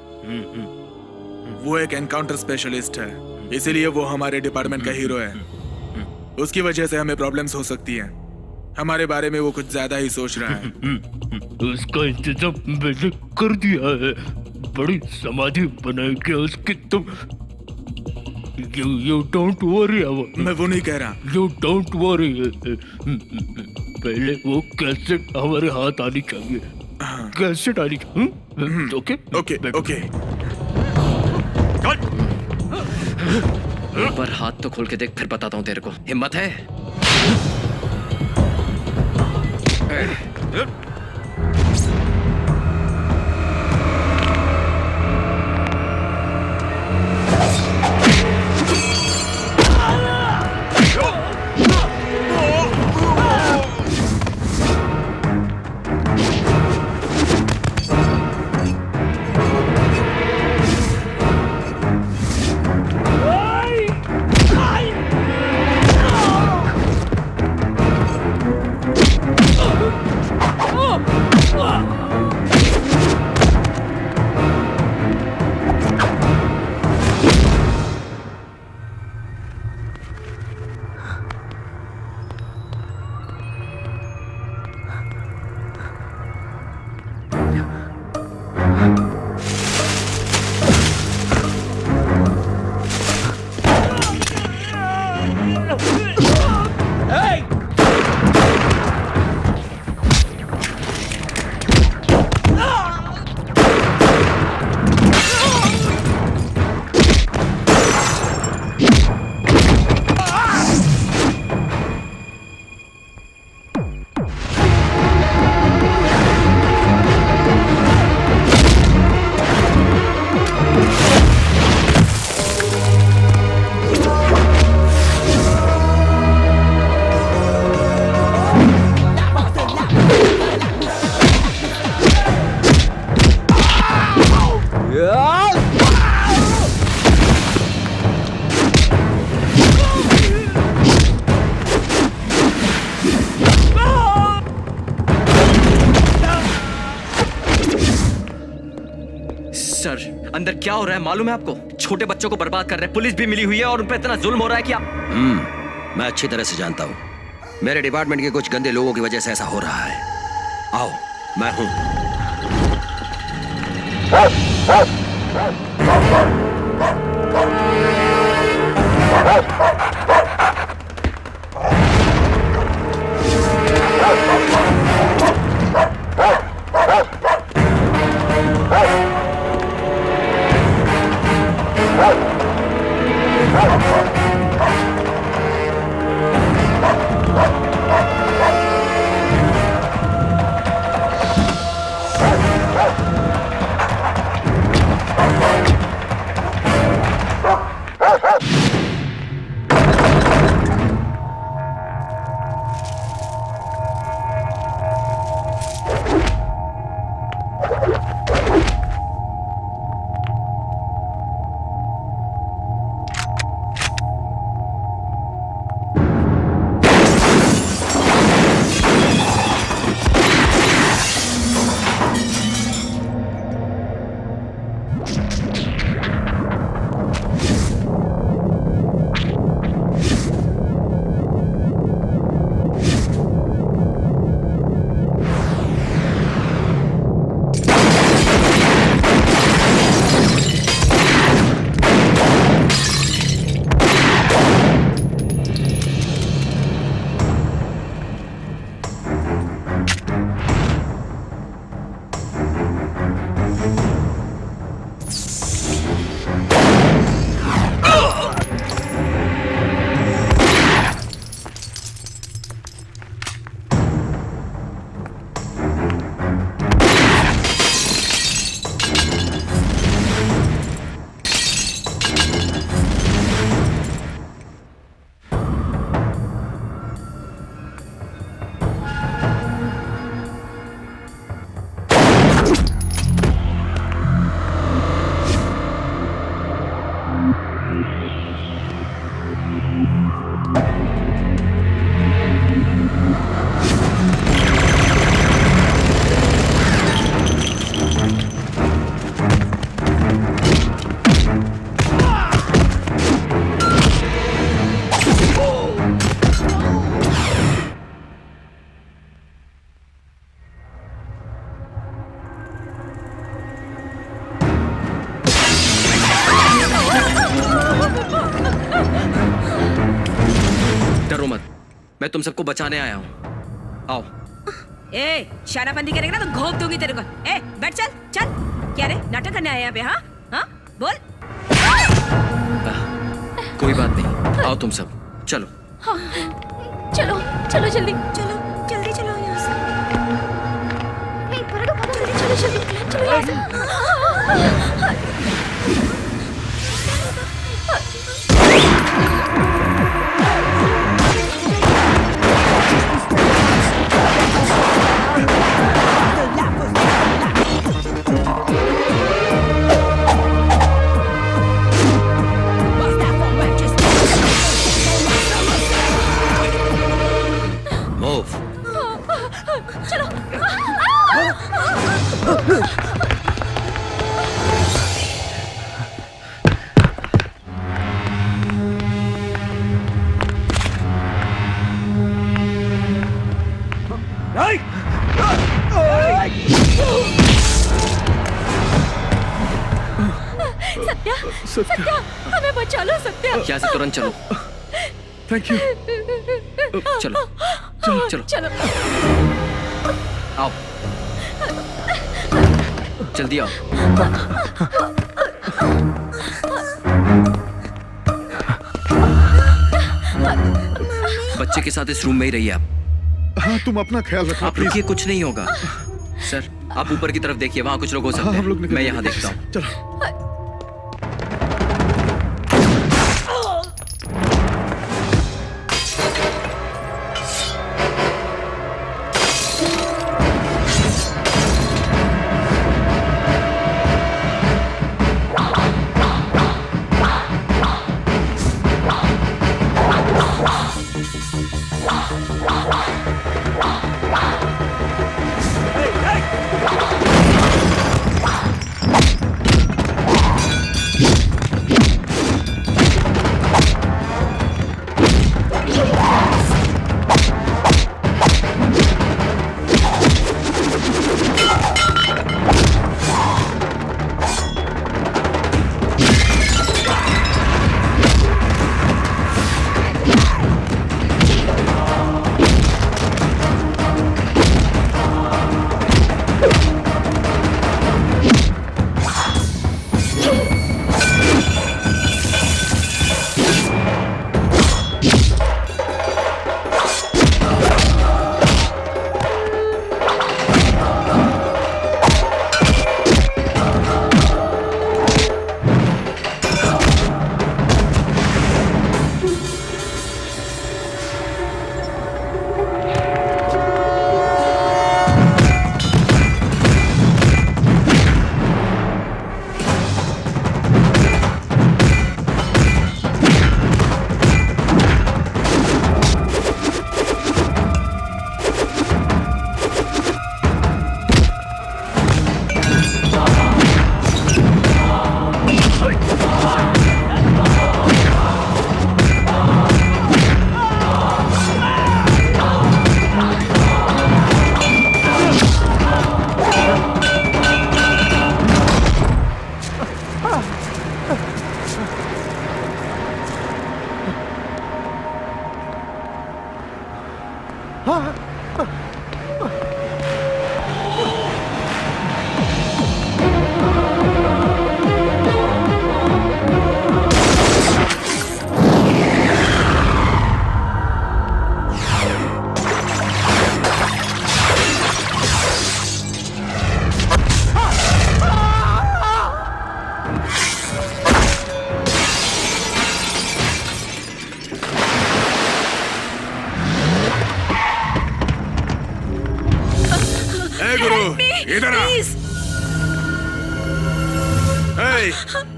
वो एक एनकाउंटर स्पेशलिस्ट है, इसीलिए वो हमारे डिपार्टमेंट का हीरो है। उसकी वजह से हमें प्रॉब्लम्स हो सकती हैं। हमारे बारे में वो कुछ ज्यादा ही सोच रहा है।
उसका इंतजाम मैंने कर दिया है। बड़ी समाधि बनाएगी उसकी तुम। You don't worry about it.
मैं वो नहीं कह रहा।
You don't worry. पहले वो कैसेट हमारे हाथ आनी चाहिए। कैसेट आनी चाहिए। Okay
okay okay.
एक बार हाथ तो खोल के देख, फिर बताता हूँ तेरे को। हिम्मत है? सर, अंदर क्या हो रहा है मालूम है आपको? छोटे बच्चों को बर्बाद कर रहे हैं, पुलिस भी मिली हुई है और उन पर इतना जुल्म हो रहा है कि आप...
मैं अच्छी तरह से जानता हूँ। मेरे डिपार्टमेंट के कुछ गंदे लोगों की वजह से ऐसा हो रहा है। आओ, मैं हूं।
मैं तुम सबको बचाने आया हूँ। आओ।
ए, शानाबंदी करेगा ना तो घोंप दूंगी तेरे को। ए, बैठ चल, चल। क्या रे, नाटक करने आया यहाँ पे? हाँ, हाँ, बोल।
कोई बात नहीं, आओ तुम सब, चलो।
हाँ, चलो, चलो जल्दी,
चलो, जल्दी चलो यहाँ से।
चलो, चलो, चलो यहाँ से। सत्या, हमें बचा लो सत्या।
यहाँ से तुरंत चलो।
Thank you.
चलो, चलो, चलो,
चलो।
आओ, जल्दी आओ। बच्चे के साथ इस रूम में ही रहिए आप।
हाँ, तुम अपना ख्याल रखना।
आप रुकिए, कुछ नहीं होगा। सर, आप ऊपर की तरफ देखिए, वहाँ कुछ लोग हो सकते हैं। मैं यहाँ देखता हूँ।
चलो।
इधर आ।
प्लीज
ए,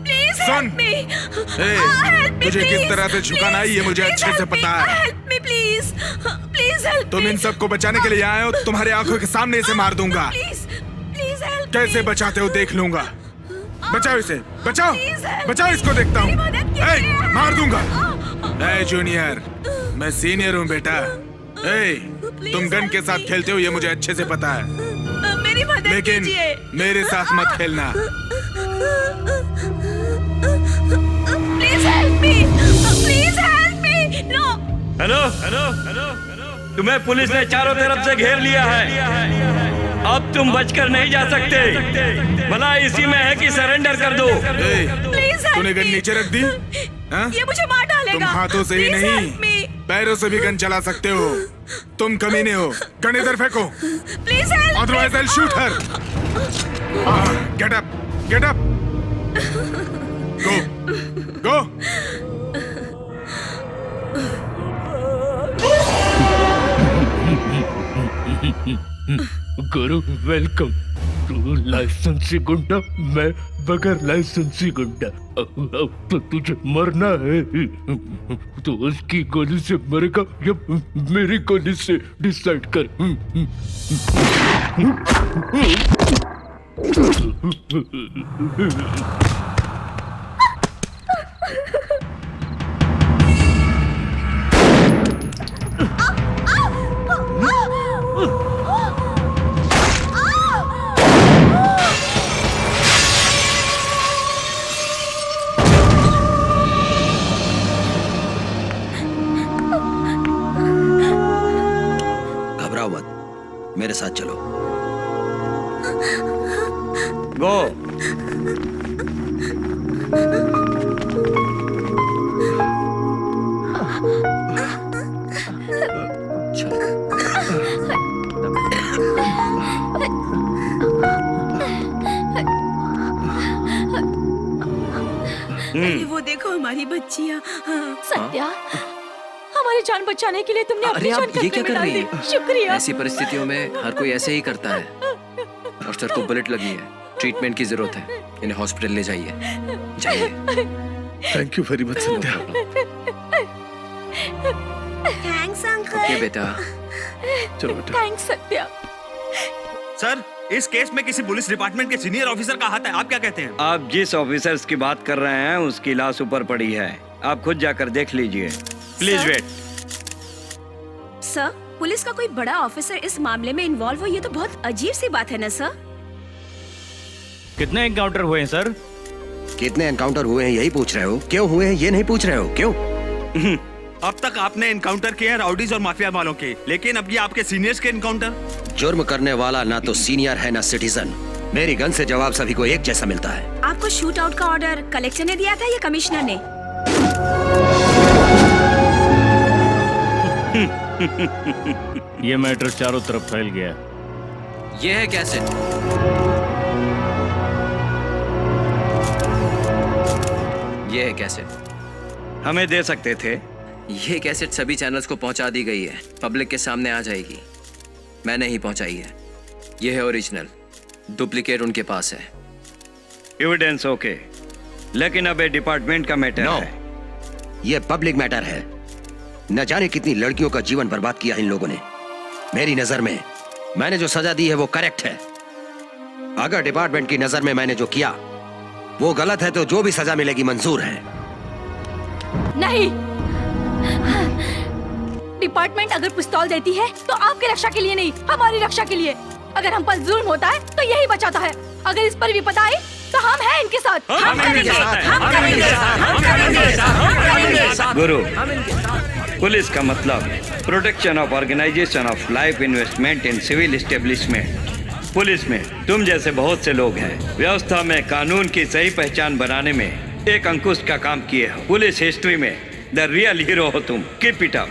प्लीज
सुन।
हेल्प मी,
ए, तुझे किस तरह से झुकाना है ये मुझे अच्छे से पता है।
Help me please, please help
तुम इन सबको बचाने के लिए आए हो, तुम्हारे आंखों के सामने इसे मार दूंगा।
Please please help.
कैसे बचाते हो देख लूंगा। बचाओ इसे, बचाओ बचाओ इसको, देखता हूँ। ए, मार दूंगा। ए जूनियर, मैं सीनियर हूँ बेटा। ए, तुम गन के साथ खेलते हो ये मुझे अच्छे से पता है,
मेरी मदद
लेकिन
कीजिए।
मेरे साथ मत खेलना।
Please help me, please help me. No.
Hello hello hello, तुम्हें पुलिस ने चारों तरफ से घेर लिया है। अब तुम बचकर नहीं जा सकते। भला इसी में है कि सरेंडर कर दो।
प्लीज
तूने गन नीचे रख दी? हाँ?
ये मुझे मार डालेगा।
तुम हाथों से ही
Please
नहीं,
help me.
पैरों से भी गन चला सकते हो। तुम कमीने हो। गन इधर फेंको।
Please help.
Otherwise I'll shoot her. Get up, get up. Go, go.
Guru welcome. तू लाइसेंसी गुंडा, मैं बगैर लाइसेंसी गुंडा। अब तो तुझे मरना है। तो उसकी गोली से मरेगा या मेरी गोली से, डिसाइड कर।
घबराओ मत, मेरे साथ चलो।
गो।
अरे वो देखो हमारी बच्चियाँ।
सत्या, हमारी जान बचाने के लिए तुमने
अरे
अपनी जान
आप ये क्या
खतरे
कर
में
रही
डाल
हैं?
दी। शुक्रिया।
ऐसी परिस्थितियों में हर कोई ऐसे ही करता है। और सर को बुलेट लगी है, ट्रीटमेंट की जरूरत है, इन्हें हॉस्पिटल ले जाइए। जाइए।
Thank you very much Sandhya.
Thanks uncle.
Okay बेटा।
चलो बेटा।
थैंक्स सत्या।
सर, इस केस में किसी पुलिस डिपार्टमेंट के सीनियर ऑफिसर का हाथ है, आप क्या कहते हैं?
आप जिस ऑफिसर्स की बात कर रहे हैं उसकी लाश ऊपर पड़ी है, आप खुद जाकर देख लीजिए। Please
sir?
Wait.
Sir, police का कोई बड़ा ऑफिसर इस मामले में इन्वॉल्व हो, ये तो बहुत अजीब सी बात है ना सर।
कितने एनकाउंटर हुए हैं सर?
कितने एनकाउंटर हुए हैं यही पूछ रहे हो? क्यों हुए हैं ये नहीं पूछ रहे हो? क्यों?
अब तक आपने एनकाउंटर किए हैं राउडीज और माफिया वालों के, लेकिन अब ये आपके सीनियर्स के एनकाउंटर।
जुर्म करने वाला ना तो सीनियर है ना सिटीजन। मेरी गन से जवाब सभी को एक जैसा मिलता है।
आपको शूट आउट का ऑर्डर कलेक्टर ने दिया था या कमिश्नर ने?
ये मैटर चारों तरफ फैल गया।
ये है कैसे? ये है कैसे?
हमें दे सकते थे।
ये कैसेट सभी चैनल्स को पहुंचा दी गई है, पब्लिक के सामने आ जाएगी। मैंने ही पहुंचाई है। ये है ओरिजिनल, डुप्लीकेट उनके पास है।
एविडेंस ओके, लेकिन अब ये डिपार्टमेंट का मैटर है।
ये पब्लिक मैटर है। न जाने कितनी लड़कियों का जीवन बर्बाद किया इन लोगों ने। मेरी नजर में मैंने जो सजा दी है वो करेक्ट है। अगर डिपार्टमेंट की नजर में मैंने जो किया वो गलत है तो जो भी सजा मिलेगी मंजूर है।
नहीं, डिपार्टमेंट अगर पिस्तौल देती है तो आपकी रक्षा के लिए नहीं, हमारी रक्षा के लिए। अगर हम पर जुल्म होता है तो यही बचाता है। अगर इस पर विपदा आई तो हम हैं इनके साथ। हम करेंगे, हम करेंगे, हम करेंगे।
गुरु, पुलिस का मतलब protection of organisation of life investment in civil establishment. Police में तुम जैसे बहुत से लोग हैं, व्यवस्था में कानून की सही पहचान बनाने में एक अंकुश का काम किए हो। पुलिस हिस्ट्री में द रियल हीरो हो तुम। Keep it up.